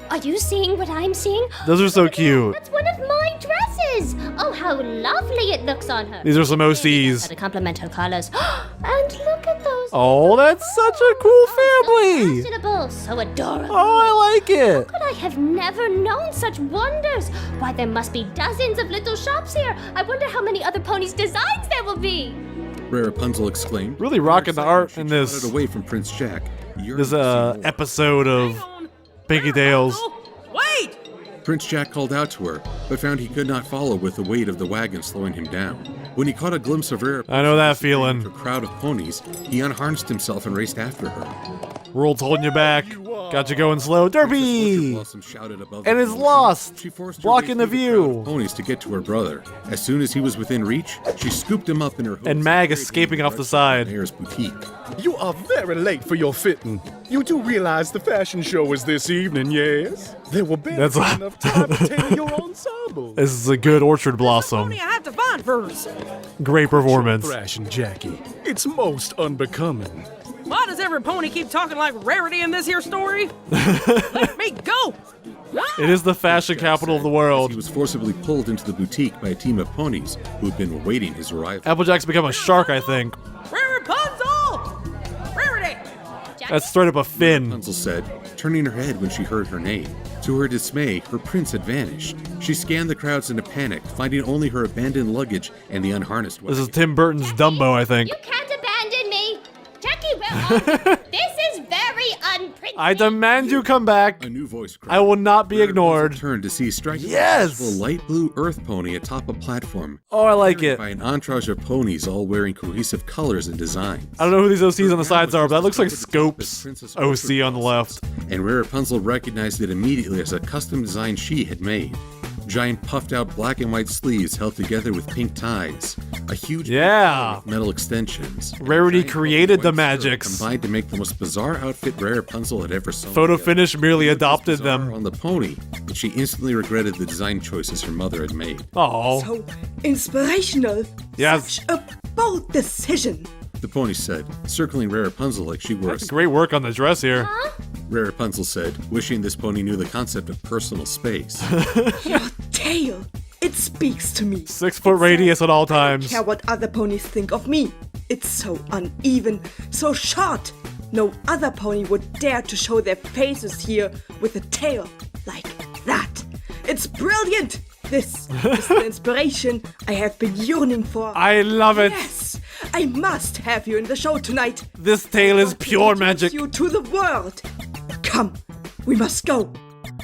Speaker 9: Are you seeing what I'm seeing?
Speaker 1: Those are so cute.
Speaker 9: That's one of my dresses. Oh, how lovely it looks on her.
Speaker 1: These are some OCs.
Speaker 9: To complement her colors. And look at those.
Speaker 1: Oh, that's such a cool family.
Speaker 9: Fashionable, so adorable.
Speaker 1: Oh, I like it.
Speaker 9: But I have never known such wonders. Why, there must be dozens of little shops here. I wonder how many other ponies' designs there will be.
Speaker 3: Rapunzel exclaimed.
Speaker 1: Really rocking the art
Speaker 3: She
Speaker 1: in this-
Speaker 3: trotted away from Prince Jack. yearning
Speaker 1: This
Speaker 3: to see more.
Speaker 1: episode of
Speaker 8: Hang on.
Speaker 1: Pinkie Tales.
Speaker 8: Wait!
Speaker 3: Prince Jack called out to her, but found he could not follow with the weight of the wagon slowing him down. When he caught a glimpse of Rapunzel,
Speaker 1: I know that feeling.
Speaker 3: a crowd of ponies, he unharnessed himself and raced after her.
Speaker 1: World's holding you back. Got you going slow. Derby!
Speaker 3: Blossom shouted above
Speaker 1: And
Speaker 3: the
Speaker 1: is
Speaker 3: commotion.
Speaker 1: lost.
Speaker 3: She forced her
Speaker 1: Blocking
Speaker 3: way
Speaker 1: the
Speaker 3: through crowd of
Speaker 1: view.
Speaker 3: Ponies to get to her brother. As soon as he was within reach, she scooped him up in her hooves
Speaker 1: And Mag
Speaker 3: carried him
Speaker 1: escaping
Speaker 3: in
Speaker 1: off the
Speaker 3: direction of
Speaker 1: side.
Speaker 3: the mayor's boutique.
Speaker 7: You are very late for your fitting. You do realize the fashion show is this evening, yes? There will barely
Speaker 1: That's
Speaker 7: be
Speaker 1: a-
Speaker 7: enough time to tailor your ensemble.
Speaker 1: This is a good Orchard Blossom.
Speaker 8: Pony I have to find first.
Speaker 1: Great performance.
Speaker 7: Thrashing, Jackie. It's most unbecoming.
Speaker 8: Why does every pony keep talking like Rarity in this here story? Let me go!
Speaker 1: It is the fashion capital of the
Speaker 3: He
Speaker 1: world.
Speaker 3: was forcibly pulled into the boutique by a team of ponies who had been awaiting his arrival.
Speaker 1: Applejack's become a shark, I think.
Speaker 8: Raripunzel! Rarity!
Speaker 1: That's straight up a fin.
Speaker 3: Rapunzel said, turning her head when she heard her name. To her dismay, her prince had vanished. She scanned the crowds in a panic, finding only her abandoned luggage and the unharnessed
Speaker 1: This is
Speaker 3: wagon.
Speaker 1: Tim Burton's Dumbo, I think.
Speaker 9: You can't abandon me. Jackie, where are you? This is very unprincipled.
Speaker 1: I demand you come back.
Speaker 3: A new voice cried.
Speaker 1: I will not be
Speaker 3: Rapunzel
Speaker 1: ignored.
Speaker 3: turned to see striking
Speaker 1: Yes!
Speaker 3: a light blue earth pony atop a platform.
Speaker 1: Oh, I like it.
Speaker 3: By an entourage of ponies all wearing cohesive colors and designs.
Speaker 1: I don't know who these OCs on the sides are, but that looks like Scope's OC on the left.
Speaker 3: And Rapunzel recognized it immediately as a custom design she had made. Giant puffed out black and white sleeves held together with pink ties. A huge
Speaker 1: Yeah.
Speaker 3: with metal extensions.
Speaker 1: Rarity
Speaker 3: Giant
Speaker 1: created the
Speaker 3: white skirt
Speaker 1: magics.
Speaker 3: Combined to make the most bizarre outfit Rapunzel had ever seen.
Speaker 1: Photo finish merely adopted them.
Speaker 3: On the pony, and she instantly regretted the design choices her mother had made.
Speaker 1: Oh,
Speaker 11: So inspirational.
Speaker 1: yes.
Speaker 11: Such a bold decision.
Speaker 3: The the pony said, circling Raripunzel like she were a...
Speaker 1: Great work on the dress here.
Speaker 3: Raripunzel said, wishing this pony knew the concept of personal space.
Speaker 11: Your tail, it speaks to me.
Speaker 1: 6 foot radius at all times.
Speaker 11: Care what other ponies think of me. It's so uneven, so short. No other pony would dare to show their faces here with a tail like that. It's brilliant. This is the inspiration I have been yearning for.
Speaker 1: I love it.
Speaker 11: Yes, I must have you in the show tonight.
Speaker 1: This tail is pure magic.
Speaker 11: You to the world. Come, we must go.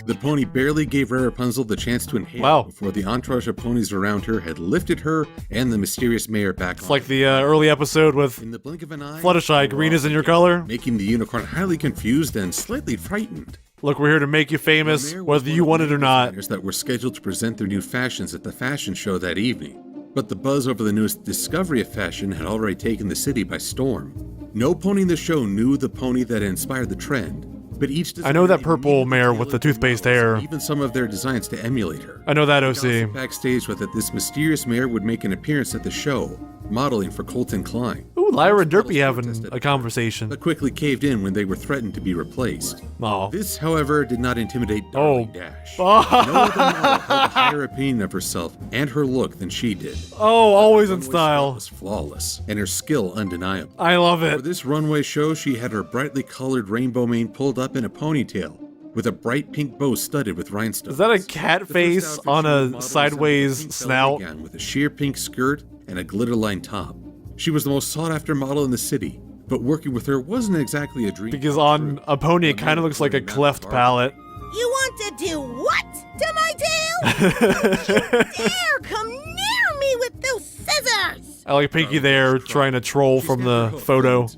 Speaker 3: The pony barely gave Raripunzel the chance to inhale before the entourage of ponies around her had lifted her and the mysterious mayor back
Speaker 1: It's like the early episode with
Speaker 3: in the blink of an eye,
Speaker 1: Fluttershy, green is in your color.
Speaker 3: Making the unicorn highly confused and slightly frightened.
Speaker 1: Look, we're here to make you famous, whether you want it or not.
Speaker 3: That were scheduled to present their new fashions at the fashion show that evening. But the buzz over the newest discovery of fashion had already taken the city by storm. No pony in the show knew the pony that inspired the trend, but each
Speaker 1: I know that purple mare with the toothpaste hair.
Speaker 3: Even some of their designs to emulate her.
Speaker 1: I know that, OC.
Speaker 3: Backstage was that this mysterious mare would make an appearance at the show, modeling for Colton Klein.
Speaker 1: Ooh, Lyra and Derpy having a conversation.
Speaker 3: But quickly caved in when they were threatened to be replaced.
Speaker 1: Oh.
Speaker 3: This, however, did not intimidate Darling Dash.
Speaker 1: Oh.
Speaker 3: No other model held a higher opinion of herself and her look than she did.
Speaker 1: Oh, always in style.
Speaker 3: Was flawless, and her skill undeniable.
Speaker 1: I love it.
Speaker 3: For this runway show, she had her brightly colored rainbow mane pulled up in a ponytail, with a bright pink bow studded with rhinestones.
Speaker 1: Is that a cat face on a sideways snout?
Speaker 3: With a sheer pink skirt and a glitter-lined top. She was the most sought-after model in the city, but working with her wasn't exactly a dream.
Speaker 1: Because on a pony, it kind of looks like a cleft palate.
Speaker 2: You want to do what to my tail? Don't you dare come near me with those scissors!
Speaker 1: I like Pinkie there trying to troll from the photo.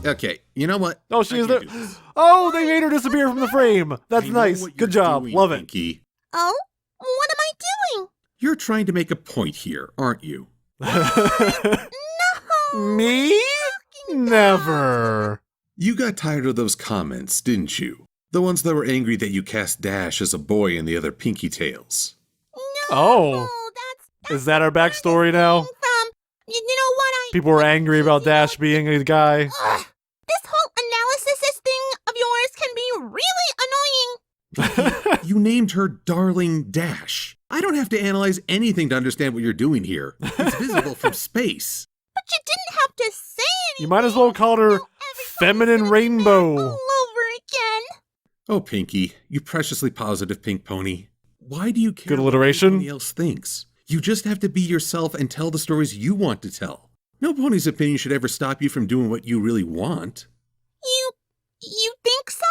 Speaker 3: Okay, you know what?
Speaker 1: Oh, she is there. Oh, they made her disappear from the frame. That's nice. Good job. Love it.
Speaker 3: Pinkie.
Speaker 2: Oh? What am I doing?
Speaker 3: You're trying to make a point here, aren't you?
Speaker 2: No!
Speaker 1: Me? Never.
Speaker 3: You got tired of those comments, didn't you? The ones that were angry that you cast Dash as a boy in the other Pinkie Tales.
Speaker 2: No,
Speaker 1: Oh.
Speaker 2: that's
Speaker 1: Is that our backstory now?
Speaker 2: from, you know what
Speaker 1: People were angry about Dash being a guy.
Speaker 2: Ugh, this whole analysis thing of yours can be really annoying.
Speaker 3: You named her Darling Dash. I don't have to analyze anything to understand what you're doing here. It's visible from space.
Speaker 2: But you didn't have to say anything.
Speaker 1: You might as well call her Feminine Rainbow.
Speaker 2: All over again.
Speaker 3: Oh, Pinkie, you preciously positive pink pony. Why do you care
Speaker 1: Good
Speaker 3: what
Speaker 1: alliteration.
Speaker 3: anybody else thinks? You just have to be yourself and tell the stories you want to tell. No pony's opinion should ever stop you from doing what you really want.
Speaker 2: You think so?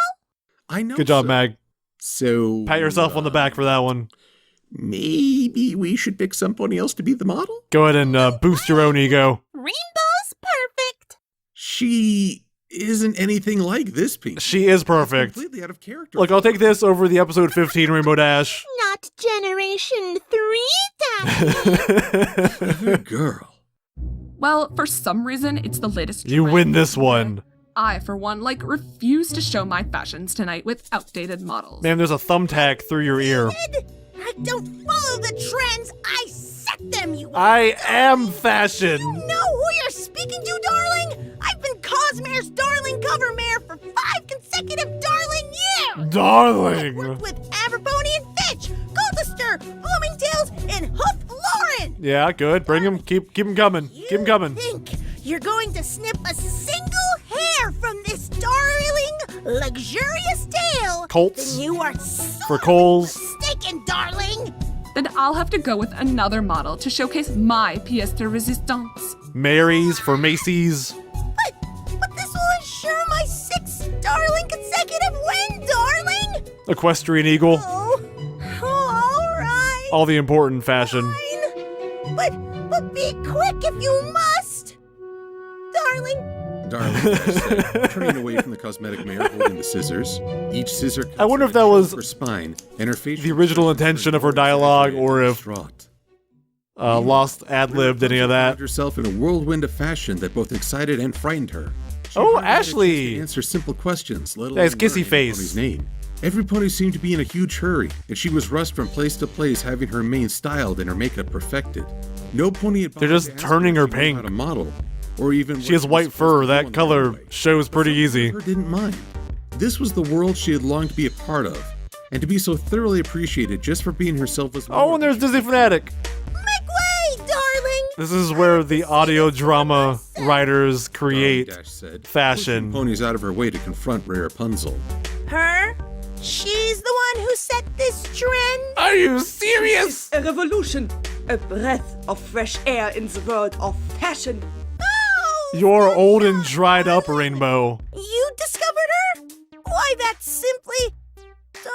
Speaker 3: I know.
Speaker 1: Good job,
Speaker 3: so.
Speaker 1: Mag.
Speaker 3: So
Speaker 1: Pat yourself on the back for that one.
Speaker 3: Maybe we should pick some pony else to be the model?
Speaker 1: Go ahead and boost your own ego.
Speaker 2: Rainbow's perfect.
Speaker 3: She isn't anything like this Pinkie.
Speaker 1: She is perfect.
Speaker 3: Completely out of character.
Speaker 1: Look, I'll take this over the episode 15 Rainbow Dash.
Speaker 2: Not Generation 3 Dash.
Speaker 3: Good girl.
Speaker 10: Well, for some reason, it's the latest
Speaker 1: You
Speaker 10: trend.
Speaker 1: win this one.
Speaker 10: I, for one, refuse to show my fashions tonight with outdated models.
Speaker 1: Man, there's a thumbtack through your ear.
Speaker 2: I don't follow the trends. I set them, you
Speaker 1: I am fashion.
Speaker 2: know who you're speaking to, darling? I've been Cosmare's darling cover mare for 5 consecutive darling years.
Speaker 1: Darling.
Speaker 2: Worked with Aberpony and Fitch, Goldester, Bloomingdale's, and Hoof Lauren.
Speaker 1: Yeah, good. Bring him. Keep him coming. Keep him coming.
Speaker 2: Think you're going to snip a single hair from this darling, luxurious tail?
Speaker 1: Colts.
Speaker 2: Then you are so
Speaker 1: For Coles.
Speaker 2: mistaken, darling.
Speaker 10: Then I'll have to go with another model to showcase my pièce de résistance.
Speaker 1: Mary's for Macy's.
Speaker 2: But this will ensure my 6th darling consecutive win, darling.
Speaker 1: Equestrian Eagle.
Speaker 2: Oh, all right.
Speaker 1: All the important fashion.
Speaker 2: Fine. But be quick if you must, darling.
Speaker 3: Darling Dash said, turning away from the cosmetic mare holding the scissors. Each scissor
Speaker 1: I wonder if that was
Speaker 3: her spine and her face.
Speaker 1: the original intention of her dialogue, or if
Speaker 3: distraught.
Speaker 1: Lost ad-libbed any of that.
Speaker 3: Found herself in a whirlwind of fashion that both excited and frightened her. She
Speaker 1: Oh,
Speaker 3: hardly had a chance
Speaker 1: Ashley.
Speaker 3: to answer simple questions, let alone
Speaker 1: That's Kissy
Speaker 3: learn
Speaker 1: Face.
Speaker 3: Pony's name. Every pony seemed to be in a huge hurry, and she was rushed from place to place, having her mane styled and her makeup perfected. No pony had
Speaker 1: They're just
Speaker 3: bothered to ask
Speaker 1: turning her
Speaker 3: if she knew
Speaker 1: pink.
Speaker 3: how to model. or even
Speaker 1: She has white fur. That color shows pretty easy.
Speaker 3: Her didn't mind. This was the world she had longed to be a part of, and to be so thoroughly appreciated just for being herself was.
Speaker 1: Oh, and there's Disney Fanatic.
Speaker 2: Make way, darling!
Speaker 1: This is where the audio drama writers create
Speaker 3: Dash said,
Speaker 1: fashion.
Speaker 3: pushing ponies out of her way to confront Raripunzel.
Speaker 2: Her? She's the one who set this trend?
Speaker 1: Are you serious?
Speaker 11: A revolution, a breath of fresh air in the world of fashion.
Speaker 2: Oh!
Speaker 1: You're old and dried up, Rainbow.
Speaker 2: You discovered her? Why, that's simply...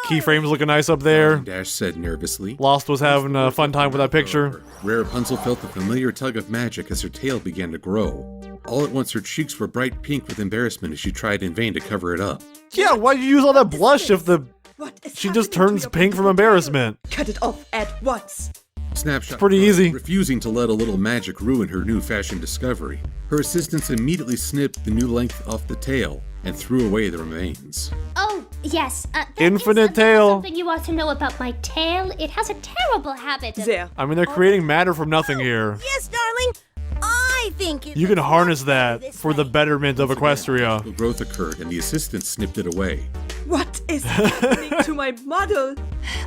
Speaker 1: Keyframes looking nice up there.
Speaker 3: Dash said nervously.
Speaker 1: Lost was having a fun time with that picture.
Speaker 3: Raripunzel felt the familiar tug of magic as her tail began to grow. All at once, her cheeks were bright pink with embarrassment as she tried in vain to cover it up.
Speaker 1: Yeah, why'd you use all that blush if the...
Speaker 11: What is
Speaker 1: She just
Speaker 11: happening
Speaker 1: turns
Speaker 11: to your
Speaker 1: pink from
Speaker 11: beautiful
Speaker 1: embarrassment.
Speaker 11: tail? Cut it off at once.
Speaker 3: Snapshot.
Speaker 1: Pretty easy.
Speaker 3: Refusing to let a little magic ruin her new fashion discovery. Her assistants immediately snipped the new length off the tail and threw away the remains.
Speaker 9: Oh, yes.
Speaker 1: Infinite tail.
Speaker 9: Something you ought to know about my tail. It has a terrible habit of...
Speaker 11: There.
Speaker 1: I mean, they're creating matter from nothing here.
Speaker 2: Yes, darling. I think it
Speaker 1: You can
Speaker 2: looks
Speaker 1: harness
Speaker 2: wonderful
Speaker 1: that
Speaker 2: this
Speaker 1: for the
Speaker 2: way.
Speaker 1: betterment of Equestria.
Speaker 3: The growth occurred and the assistants snipped it away.
Speaker 11: What is happening to my model?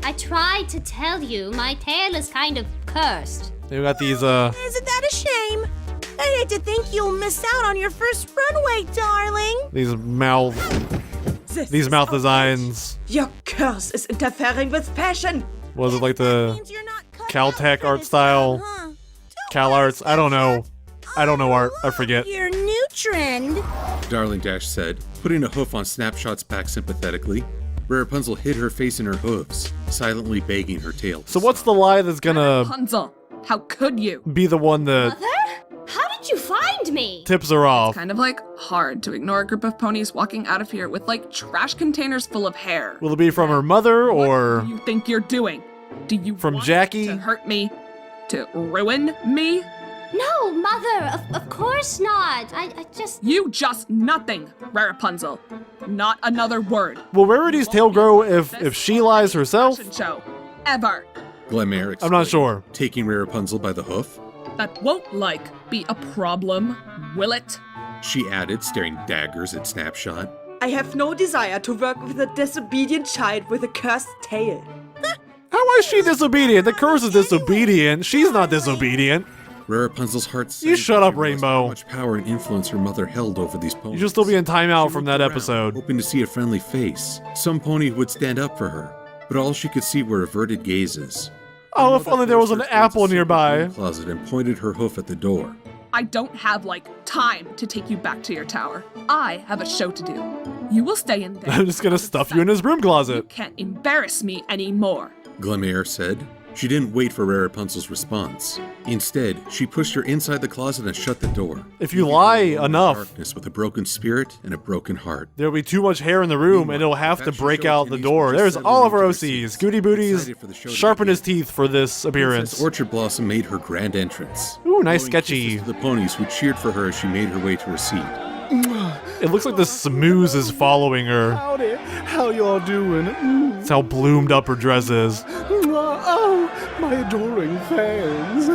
Speaker 9: I tried to tell you, my tail is kind of cursed.
Speaker 1: They've got these,
Speaker 2: Isn't that a shame? I hate to think you'll miss out on your first runway, darling.
Speaker 1: these mouth
Speaker 11: This
Speaker 1: These
Speaker 11: is
Speaker 1: mouth
Speaker 11: outrageous.
Speaker 1: designs.
Speaker 11: Your curse is interfering with fashion.
Speaker 1: Was it like
Speaker 2: That
Speaker 1: the
Speaker 2: means you're not cut
Speaker 1: Caltech
Speaker 2: out for
Speaker 1: art
Speaker 2: this
Speaker 1: style?
Speaker 2: job, huh?
Speaker 1: Cal Arts? I don't know. I don't know art. I forget.
Speaker 2: Your new trend.
Speaker 3: Darling Dash said, putting a hoof on Snapshot's back sympathetically. Raripunzel hid her face in her hooves, silently begging her tail.
Speaker 1: So what's the lie that's gonna
Speaker 10: Rapunzel, how could you?
Speaker 1: be the one that
Speaker 9: Mother? How did you find me?
Speaker 1: tips her off?
Speaker 10: Kind of like hard to ignore a group of ponies walking out of here with like trash containers full of hair.
Speaker 1: Will it be from her mother
Speaker 10: What
Speaker 1: or
Speaker 10: do you think you're doing? Do you
Speaker 1: from
Speaker 10: want
Speaker 1: Jackie?
Speaker 10: to hurt me? To ruin me?
Speaker 9: No, Mother, of course not. I just...
Speaker 10: You just nothing, Raripunzel. Not another word.
Speaker 1: Will Rarity's tail grow if she lies herself?
Speaker 10: Fashion show. Ever.
Speaker 3: Glamare
Speaker 1: I'm not
Speaker 3: exclaimed,
Speaker 1: sure.
Speaker 3: taking Raripunzel by the hoof.
Speaker 10: That won't, be a problem, will it?
Speaker 3: She added, staring daggers at Snapshot.
Speaker 11: I have no desire to work with a disobedient child with a cursed tail.
Speaker 1: How is she disobedient? The curse is disobedient. She's not disobedient.
Speaker 3: Raripunzel's heart sank.
Speaker 1: You shut up,
Speaker 3: as she realized
Speaker 1: Rainbow.
Speaker 3: How much power and influence her mother held over these ponies.
Speaker 1: You should still be in timeout
Speaker 3: She
Speaker 1: from
Speaker 3: looked
Speaker 1: that
Speaker 3: around,
Speaker 1: episode.
Speaker 3: hoping to see a friendly face, some pony who would stand up for her. But all she could see were averted gazes.
Speaker 1: Oh, if only there was an apple nearby.
Speaker 3: Closet and pointed her hoof at the door.
Speaker 10: I don't have, time to take you back to your tower. I have a show to do. You will stay in there.
Speaker 1: I'm just gonna stuff you in his broom
Speaker 10: You
Speaker 1: closet.
Speaker 10: can't embarrass me anymore.
Speaker 3: Glamare said. She didn't wait for Raripunzel's response. Instead, she pushed her inside the closet and shut the door.
Speaker 1: If you lie enough,
Speaker 3: Darkness with a broken spirit and a broken heart.
Speaker 1: there'll be too much hair in the room and it'll have to break out the door. There's all of our OCs. Goody Booties sharpen his teeth for this appearance.
Speaker 3: Princess Orchard Blossom made her grand entrance.
Speaker 1: Ooh, nice
Speaker 3: blowing
Speaker 1: sketchy.
Speaker 3: kisses to the ponies who cheered for her as she made her way to her seat.
Speaker 1: It looks like the smooze is following her.
Speaker 7: Howdy, how y'all doing?
Speaker 1: That's how bloomed up her dress is.
Speaker 7: Oh, my adoring fans.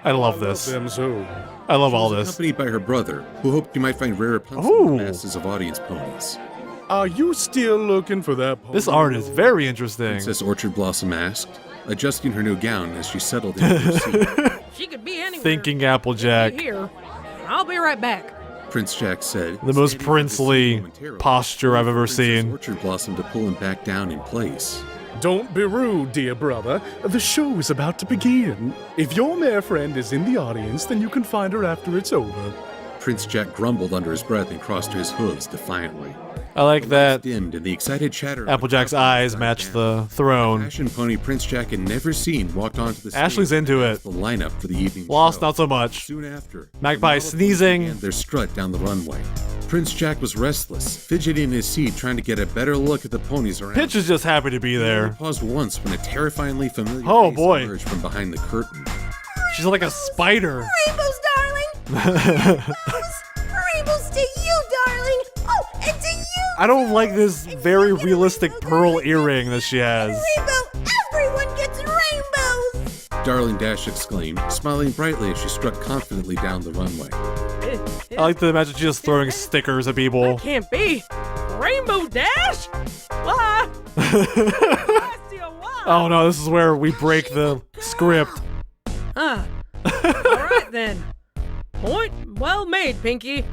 Speaker 1: I love this.
Speaker 7: Them so.
Speaker 1: I love all
Speaker 3: She was
Speaker 1: this.
Speaker 3: accompanied by her brother, who hoped you might find Raripunzel
Speaker 1: Ooh.
Speaker 3: in the masses of audience ponies.
Speaker 7: Are you still looking for that pony?
Speaker 1: This art is very interesting.
Speaker 3: Princess Orchard Blossom asked, adjusting her new gown as she settled into her seat.
Speaker 8: She could be anywhere.
Speaker 1: Thinking Applejack.
Speaker 8: Here. I'll be right back.
Speaker 3: Prince Jack said,
Speaker 1: The most
Speaker 3: standing
Speaker 1: princely
Speaker 3: momentarily,
Speaker 1: posture I've ever
Speaker 3: Princess
Speaker 1: seen.
Speaker 3: Orchard Blossom to pull him back down in place.
Speaker 7: Don't be rude, dear brother. The show is about to begin. If your mare friend is in the audience, then you can find her after it's over.
Speaker 3: Prince Jack grumbled under his breath and crossed his hooves defiantly.
Speaker 1: I like that
Speaker 3: Dimmed and the excited chatter of
Speaker 1: Applejack's
Speaker 3: the crowd
Speaker 1: eyes
Speaker 3: died
Speaker 1: match
Speaker 3: down.
Speaker 1: the throne.
Speaker 3: Fashion pony Prince Jack had never seen walked onto the stage.
Speaker 1: Ashley's into it.
Speaker 3: The lineup for the evening
Speaker 1: Lost,
Speaker 3: show.
Speaker 1: not so much.
Speaker 3: Soon after,
Speaker 1: Magpie
Speaker 3: the model
Speaker 1: sneezing.
Speaker 3: began their strut down the runway. Prince Jack was restless, fidgeting in his seat, trying to get a better look at the ponies around.
Speaker 1: Pitch is just happy to be
Speaker 3: He
Speaker 1: there.
Speaker 3: paused once when a terrifyingly familiar
Speaker 1: Oh,
Speaker 3: face
Speaker 1: boy.
Speaker 3: emerged from behind the curtain.
Speaker 1: She's like a spider.
Speaker 2: Rainbows, darling. Rainbows to you, darling. Oh, and to you.
Speaker 1: I don't like this very realistic pearl earring that she has.
Speaker 2: Rainbow, everyone gets rainbows.
Speaker 3: Darling Dash exclaimed, smiling brightly as she struck confidently down the runway.
Speaker 1: I like to imagine she just throwing stickers at people.
Speaker 8: Can't be. Rainbow Dash? Why?
Speaker 1: Oh no, this is where we break the script.
Speaker 8: Huh. Alright then. Point well made, Pinkie.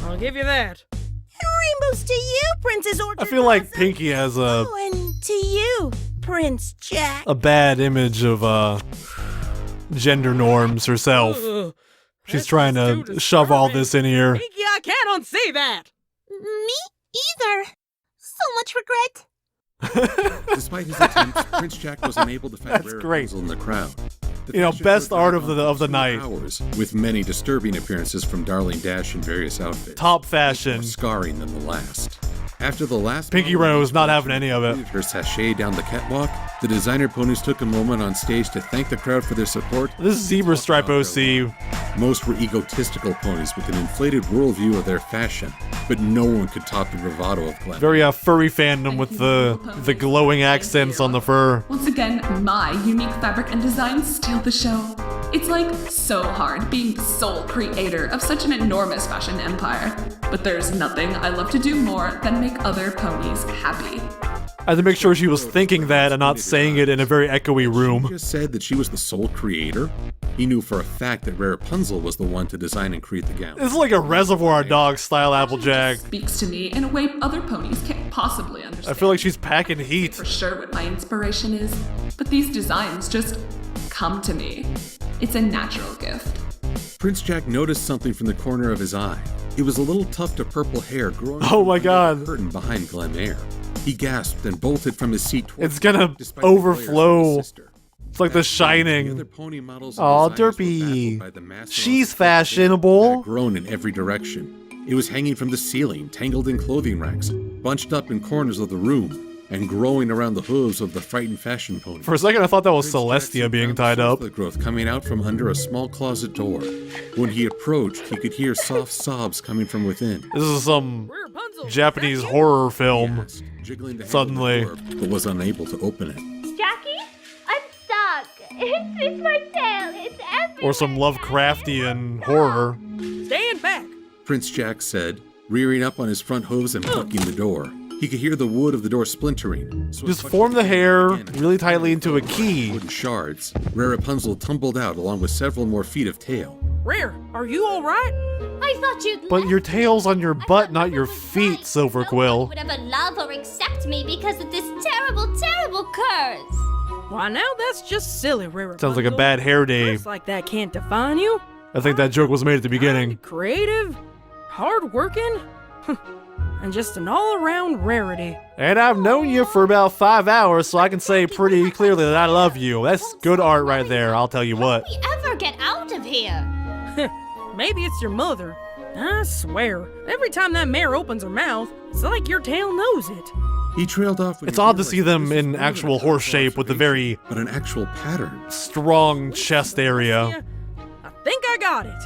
Speaker 8: I'll give you that.
Speaker 2: Rainbows to you, Princess Orchard.
Speaker 1: I feel like Pinkie has
Speaker 2: Oh, and to you, Prince Jack.
Speaker 1: a bad image of gender norms herself. She's trying to shove all this in here.
Speaker 8: Pinkie, I can't unsee that.
Speaker 2: Me either. So much regret.
Speaker 3: Despite his attempts, Prince Jack was unable to find
Speaker 1: That's great.
Speaker 3: Raripunzel in the crowd. The
Speaker 1: You know,
Speaker 3: fashion
Speaker 1: best
Speaker 3: show
Speaker 1: art
Speaker 3: went
Speaker 1: of
Speaker 3: on
Speaker 1: the
Speaker 3: for 2
Speaker 1: night.
Speaker 3: hours, with many disturbing appearances from Darling Dash in various outfits.
Speaker 1: Top fashion.
Speaker 3: More scarring than the last. After the last
Speaker 1: Pinkie
Speaker 3: model
Speaker 1: Rose not having any of it.
Speaker 3: completed her sachet down the catwalk, the designer ponies took a moment on stage to thank the crowd for their support.
Speaker 1: This zebra stripe OC.
Speaker 3: Most were egotistical ponies with an inflated worldview of their fashion, but no one could top the bravado of Glen.
Speaker 1: Very furry fandom with the glowing accents on the fur.
Speaker 10: Once again, my unique fabric and designs steal the show. It's like so hard being the sole creator of such an enormous fashion empire. But there's nothing I love to do more than make other ponies happy.
Speaker 1: I had to make sure she was thinking that and not saying it in a very echoey
Speaker 3: She
Speaker 1: room.
Speaker 3: just said that she was the sole creator. He knew for a fact that Raripunzel was the one to design and create the gown.
Speaker 1: This is like a Reservoir Dogs style Applejack.
Speaker 10: Speaks to me in a way other ponies can't possibly understand.
Speaker 1: I feel like she's packing heat.
Speaker 10: For sure what my inspiration is, but these designs just come to me. It's a natural gift.
Speaker 3: Prince Jack noticed something from the corner of his eye. It was a little tuft of purple hair growing
Speaker 1: Oh my
Speaker 3: from
Speaker 1: God.
Speaker 3: the curtain behind Glenmere. He gasped and bolted from his seat toward
Speaker 1: It's gonna
Speaker 3: her, despite the glares from his
Speaker 1: overflow.
Speaker 3: sister.
Speaker 1: It's like The
Speaker 3: The
Speaker 1: Shining.
Speaker 3: other pony models and
Speaker 1: Aw,
Speaker 3: designers were
Speaker 1: Derpy.
Speaker 3: baffled by the massive
Speaker 1: She's
Speaker 3: outfit that had
Speaker 1: fashionable.
Speaker 3: grown in every direction. It was hanging from the ceiling, tangled in clothing racks, bunched up in corners of the room, and growing around the hooves of the frightened fashion pony.
Speaker 1: For a second, I thought that was
Speaker 3: Prince
Speaker 1: Celestia
Speaker 3: Jackson
Speaker 1: being
Speaker 3: found
Speaker 1: tied up.
Speaker 3: sofa growth coming out from under a small closet door. When he approached, he could hear soft sobs coming from within.
Speaker 1: This is some
Speaker 8: Rapunzel,
Speaker 1: Japanese
Speaker 8: is that you?
Speaker 1: horror
Speaker 3: He
Speaker 1: film.
Speaker 3: asked, jiggling the handle
Speaker 1: Suddenly.
Speaker 3: of the door, but was unable to open it.
Speaker 9: Jackie? I'm stuck. It's my tail. It's everywhere.
Speaker 1: Or some Lovecraftian horror.
Speaker 8: Stand back.
Speaker 3: Prince Jack said, rearing up on his front hooves and plucking the door. He could hear the wood of the door splintering. So
Speaker 1: Just
Speaker 3: he
Speaker 1: form the
Speaker 3: punched it
Speaker 1: hair
Speaker 3: again and
Speaker 1: really tightly into a key.
Speaker 3: wooden shards. Raripunzel tumbled out along with several more feet of tail.
Speaker 8: Rare, are you alright?
Speaker 9: I thought you'd
Speaker 1: But
Speaker 9: let
Speaker 1: your
Speaker 9: me.
Speaker 1: tail's on your
Speaker 9: I
Speaker 1: butt,
Speaker 9: thought
Speaker 1: not
Speaker 9: Mother
Speaker 1: your
Speaker 9: was
Speaker 1: feet,
Speaker 9: right.
Speaker 1: Silver
Speaker 9: No
Speaker 1: Quill.
Speaker 9: one would ever love or accept me because of this terrible, terrible curse.
Speaker 8: Why now that's just silly, Rare.
Speaker 1: Sounds like a bad hair day.
Speaker 8: Curse like that can't define you.
Speaker 1: I think that joke was made at the beginning.
Speaker 8: Creative, hard-working, and just an all-around rarity.
Speaker 1: And I've known you for about 5 hours, so I can say pretty clearly that I love you. That's good art right there, I'll tell you what.
Speaker 9: We ever get out of here?
Speaker 8: Maybe it's your mother. I swear, every time that mare opens her mouth, it's like your tail knows it.
Speaker 3: He trailed off. When
Speaker 1: It's
Speaker 3: he
Speaker 1: odd to
Speaker 3: realized
Speaker 1: see them
Speaker 3: this was
Speaker 1: in
Speaker 3: more than
Speaker 1: actual
Speaker 3: a
Speaker 1: horse
Speaker 3: casual
Speaker 1: shape with the very
Speaker 3: but an actual pattern.
Speaker 1: strong chest area.
Speaker 8: I think I got it.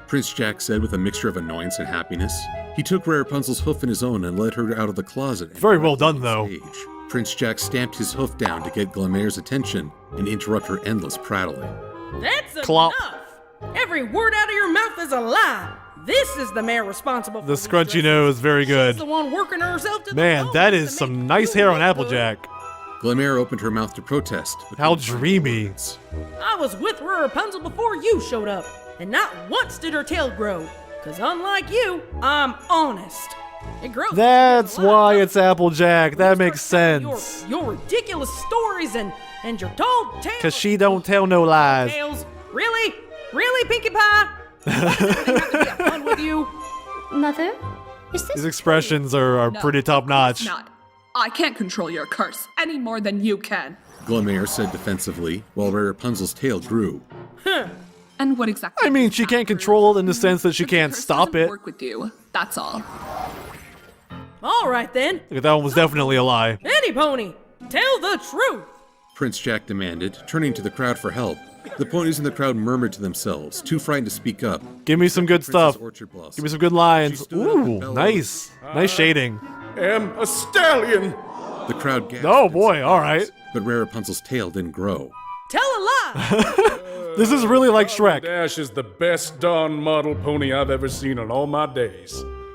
Speaker 3: Prince Jack said with a mixture of annoyance and happiness. He took Raripunzel's hoof in his own and led her out of the closet. and
Speaker 1: Very well
Speaker 3: brought
Speaker 1: done,
Speaker 3: her
Speaker 1: though.
Speaker 3: on stage. Prince Jack stamped his hoof down to get Glenmare's attention and interrupt her endless prattling.
Speaker 8: That's
Speaker 1: Clop.
Speaker 8: enough. Every word out of your mouth is a lie. This is the mare responsible for
Speaker 1: The
Speaker 8: these
Speaker 1: scrunchy
Speaker 8: dresses.
Speaker 1: nose, very good.
Speaker 8: She's the one working herself to the
Speaker 1: Man,
Speaker 8: bone
Speaker 1: that
Speaker 8: to
Speaker 1: is
Speaker 8: make
Speaker 1: some
Speaker 8: you
Speaker 1: nice hair on
Speaker 8: look good.
Speaker 1: Applejack.
Speaker 3: Glenmare opened her mouth to protest. but
Speaker 1: How
Speaker 3: couldn't find
Speaker 1: dreamy.
Speaker 3: words.
Speaker 8: I was with Raripunzel before you showed up, and not once did her tail grow. Cause unlike you, I'm honest. It grows.
Speaker 1: That's
Speaker 8: a lot.
Speaker 1: why it's Applejack. That makes
Speaker 8: Start telling
Speaker 1: sense.
Speaker 8: Your ridiculous stories and your tall tales.
Speaker 1: Cause she don't tell no lies.
Speaker 8: Tales. Really? Really, Pinkie Pie? Why does everything have to be a fun with you?
Speaker 9: Mother? Is this
Speaker 1: These expressions are
Speaker 10: No,
Speaker 1: pretty top notch.
Speaker 10: Not. I can't control your curse any more than you can.
Speaker 3: Glenmare said defensively, while Raripunzel's tail grew.
Speaker 10: And what exactly?
Speaker 1: I mean,
Speaker 10: is
Speaker 1: she
Speaker 10: that
Speaker 1: can't
Speaker 10: for?
Speaker 1: control it in the sense that she
Speaker 10: But the
Speaker 1: can't
Speaker 10: curse
Speaker 1: stop
Speaker 10: doesn't
Speaker 1: it.
Speaker 10: Work with you. That's all.
Speaker 8: All right then.
Speaker 1: Look, that one was definitely a lie.
Speaker 8: Any pony, tell the truth.
Speaker 3: Prince Jack demanded, turning to the crowd for help. The ponies in the crowd murmured to themselves, too frightened to speak up.
Speaker 1: Give me some good
Speaker 3: Princess
Speaker 1: stuff.
Speaker 3: Orchard Blossom.
Speaker 1: Give me some good lines.
Speaker 3: She stood up and
Speaker 1: Ooh,
Speaker 3: bellowed.
Speaker 1: nice. Nice shading.
Speaker 7: Am a stallion.
Speaker 3: The crowd gasped.
Speaker 1: Oh
Speaker 3: in
Speaker 1: boy,
Speaker 3: surprise,
Speaker 1: all right.
Speaker 3: But Raripunzel's tail didn't grow.
Speaker 8: Tell a lie.
Speaker 1: This is really like Shrek.
Speaker 7: Dash is the best darn model pony I've ever seen in all my days.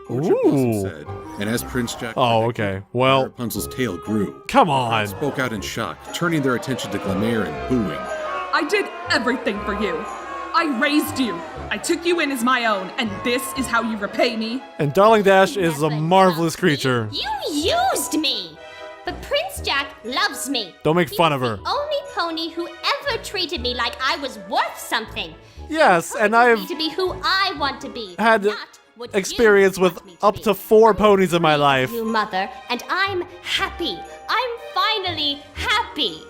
Speaker 3: Orchard Blossom said, and as Prince Jack
Speaker 1: Oh, okay. Well,
Speaker 3: Raripunzel's tail grew.
Speaker 1: come on.
Speaker 3: Spoke out in shock, turning their attention to Glamour and booing.
Speaker 10: I did everything for you. I raised you. I took you in as my own, and this is how you repay me?
Speaker 1: And Darling Dash is a marvelous creature.
Speaker 9: You used me! But Prince Jack loves me.
Speaker 1: Don't make
Speaker 9: He
Speaker 1: fun
Speaker 9: was
Speaker 1: of her.
Speaker 9: the only pony who ever treated me like I was worth something.
Speaker 1: Yes, and I've
Speaker 9: Me to be who I want to be.
Speaker 1: had
Speaker 9: not what you
Speaker 1: experience with
Speaker 9: want me to
Speaker 1: up
Speaker 9: be.
Speaker 1: to 4 ponies in my life.
Speaker 9: You mother, and I'm happy. I'm finally happy.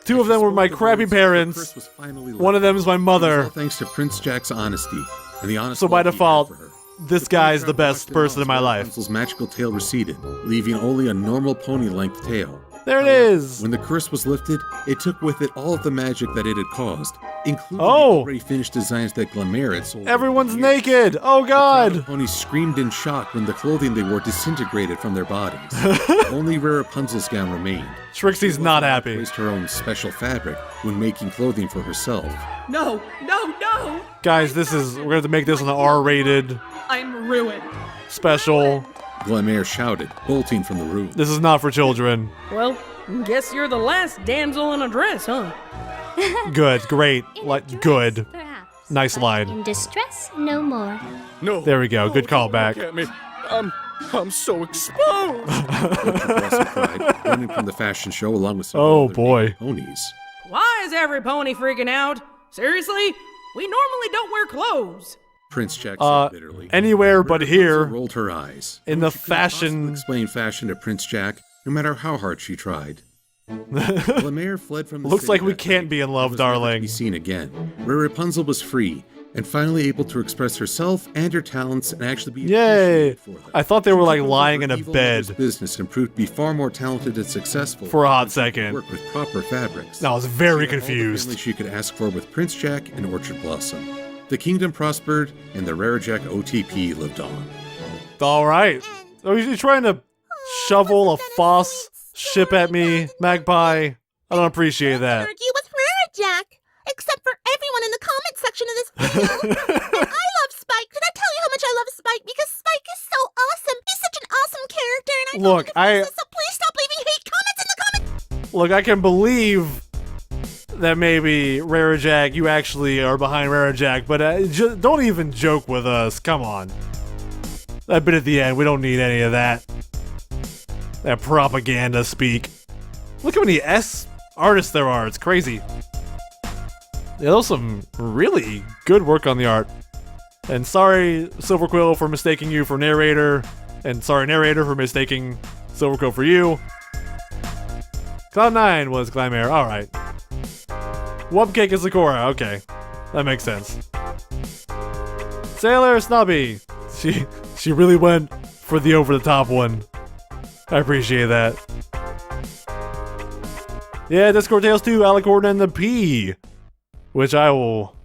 Speaker 1: 2 of them were my crappy parents.
Speaker 3: Curse was finally
Speaker 1: One of them is my
Speaker 3: all
Speaker 1: mother.
Speaker 3: thanks to Prince Jack's honesty and the honest
Speaker 1: So by
Speaker 3: love he had
Speaker 1: default,
Speaker 3: for her.
Speaker 1: this guy's the best person in my life.
Speaker 3: Rapunzel's magical tail receded, leaving only a normal pony-length tail.
Speaker 1: There it is.
Speaker 3: When the curse was lifted, it took with it all of the magic that it had caused, including the
Speaker 1: Oh.
Speaker 3: already finished designs that Glamour had sold.
Speaker 1: Everyone's
Speaker 3: over the years.
Speaker 1: naked. Oh
Speaker 3: The crowd of
Speaker 1: god.
Speaker 3: ponies screamed in shock when the clothing they wore disintegrated from their bodies. Only Raripunzel's gown remained.
Speaker 1: Trixie's not
Speaker 3: She
Speaker 1: happy.
Speaker 3: placed her own special fabric when making clothing for herself.
Speaker 10: No, no, no!
Speaker 1: Guys, we're gonna have to make this an R-rated
Speaker 10: I'm ruined.
Speaker 1: special.
Speaker 3: Glamour shouted, bolting from the room.
Speaker 1: This is not for children.
Speaker 8: Well, guess you're the last damsel in a dress, huh?
Speaker 1: Good, great,
Speaker 9: In a
Speaker 1: like
Speaker 9: dress,
Speaker 1: good.
Speaker 9: perhaps,
Speaker 1: Nice
Speaker 9: but
Speaker 1: line.
Speaker 9: In distress, no more.
Speaker 7: No.
Speaker 1: There we go. Good
Speaker 7: don't
Speaker 1: callback.
Speaker 7: Look at me. I'm so exposed.
Speaker 3: Orchard Blossom cried, running from the fashion show along with some
Speaker 1: Oh,
Speaker 3: other
Speaker 1: boy.
Speaker 3: naked ponies.
Speaker 8: Why is every pony freaking out? Seriously? We normally don't wear clothes.
Speaker 3: Prince Jack said bitterly.
Speaker 1: Anywhere but
Speaker 3: Rapunzel
Speaker 1: here.
Speaker 3: rolled her eyes.
Speaker 1: In the
Speaker 3: She couldn't possibly
Speaker 1: fashion-
Speaker 3: explain fashion to Prince Jack, no matter how hard she tried. Glamour fled from the
Speaker 1: Looks
Speaker 3: city
Speaker 1: like we
Speaker 3: that
Speaker 1: can't
Speaker 3: night
Speaker 1: be in
Speaker 3: and
Speaker 1: love,
Speaker 3: was never to
Speaker 1: darling.
Speaker 3: be seen again. Rapunzel was free and finally able to express herself and her talents and actually be
Speaker 1: Yay!
Speaker 3: appreciated for them.
Speaker 1: I thought they were
Speaker 3: She
Speaker 1: like
Speaker 3: took over
Speaker 1: lying
Speaker 3: her
Speaker 1: in a
Speaker 3: evil mother's
Speaker 1: bed
Speaker 3: business and proved to be far more talented and successful
Speaker 1: for a hot
Speaker 3: once she could
Speaker 1: second.
Speaker 3: work with proper fabrics.
Speaker 1: I was very
Speaker 3: She had all the
Speaker 1: confused.
Speaker 3: family she could ask for with Prince Jack and Orchard Blossom. The kingdom prospered, and the Rarijack OTP lived on.
Speaker 1: All right. Are you trying to shovel a Foss ship at me, Magpie? I don't appreciate that.
Speaker 2: Argue with Jack, except for everyone in the comment section of this video. And I love Spike. Did I tell you how much I love Spike? Because Spike is so awesome. He's such an awesome character, and I
Speaker 1: Look,
Speaker 2: so please stop leaving hate comments in the comments.
Speaker 1: Look, I can believe that maybe Rarijack, you actually are behind Rarijack, but don't even joke with us. Come on. That bit at the end, we don't need any of that. That propaganda speak. Look how many S artists there are. It's crazy. Yeah, that was some really good work on the art. And sorry, Silverquill, for mistaking you for narrator. And sorry, narrator, for mistaking Silverquill for you. Cloud9 was Glamour. Alright. Wubcake is Sakura. Okay. That makes sense. Sailor Snobby. She really went for the over-the-top one. I appreciate that. Yeah, Discord Tales 2, Alicorn and the P. Which I will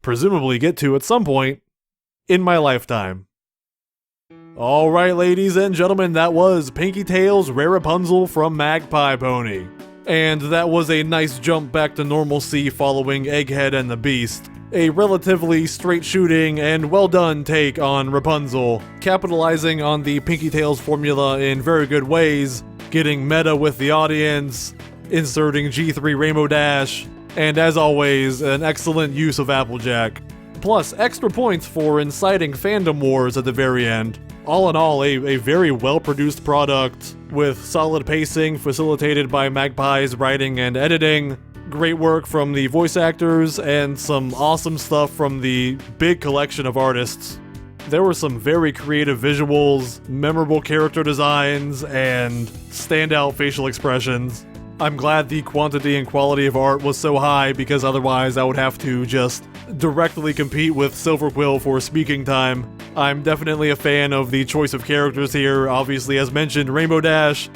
Speaker 1: presumably get to at some point in my lifetime. Alright, ladies and gentlemen, that was Pinkie Tails Raripunzel from Magpiepony. And that was a nice jump back to normalcy following Egghead and the Beast. A relatively straight shooting and well done take on Rapunzel, capitalizing on the Pinkie Tails formula in very good ways, getting meta with the audience, inserting G3 Rainbow Dash, and as always, an excellent use of Applejack. Plus, extra points for inciting fandom wars at the very end. All in all, a very well-produced product, with solid pacing facilitated by Magpie's writing and editing, great work from the voice actors, and some awesome stuff from the big collection of artists. There were some very creative visuals, memorable character designs, and standout facial expressions. I'm glad the quantity and quality of art was so high, because otherwise I would have to just directly compete with Silverquill for speaking time. I'm definitely a fan of the choice of characters here, obviously as mentioned Rainbow Dash,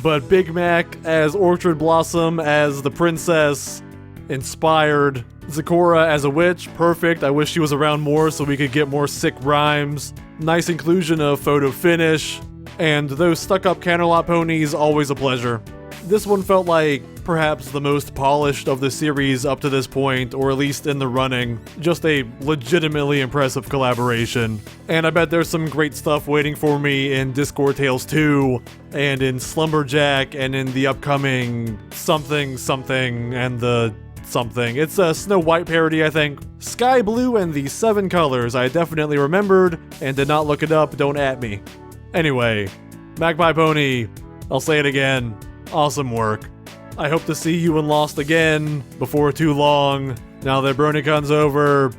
Speaker 1: but Big Mac as Orchard Blossom as the princess, inspired. Sakura as a witch, perfect. I wish she was around more so we could get more sick rhymes. Nice inclusion of photo finish, and those stuck-up Canterlot ponies, always a pleasure. This one felt like perhaps the most polished of the series up to this point, or at least in the running. Just a legitimately impressive collaboration. And I bet there's some great stuff waiting for me in Discord Tales 2, and in Slumberjack, and in the upcoming something and the something. It's a Snow White parody, I think. Sky Blue and the 7 colors I definitely remembered, and did not look it up, don't at me. Anyway, Magpiepony, I'll say it again, awesome work. I hope to see you in Lost again before too long. Now that BronyCon's over,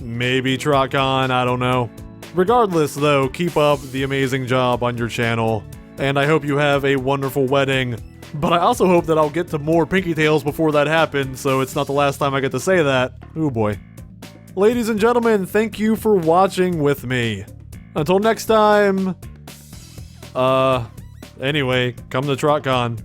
Speaker 1: maybe TrotCon, I don't know. Regardless though, keep up the amazing job on your channel, and I hope you have a wonderful wedding. But I also hope that I'll get to more Pinkie Tales before that happens, so it's not the last time I get to say that. Ooh boy. Ladies and gentlemen, thank you for watching with me. Until next time, anyway, come to TrotCon.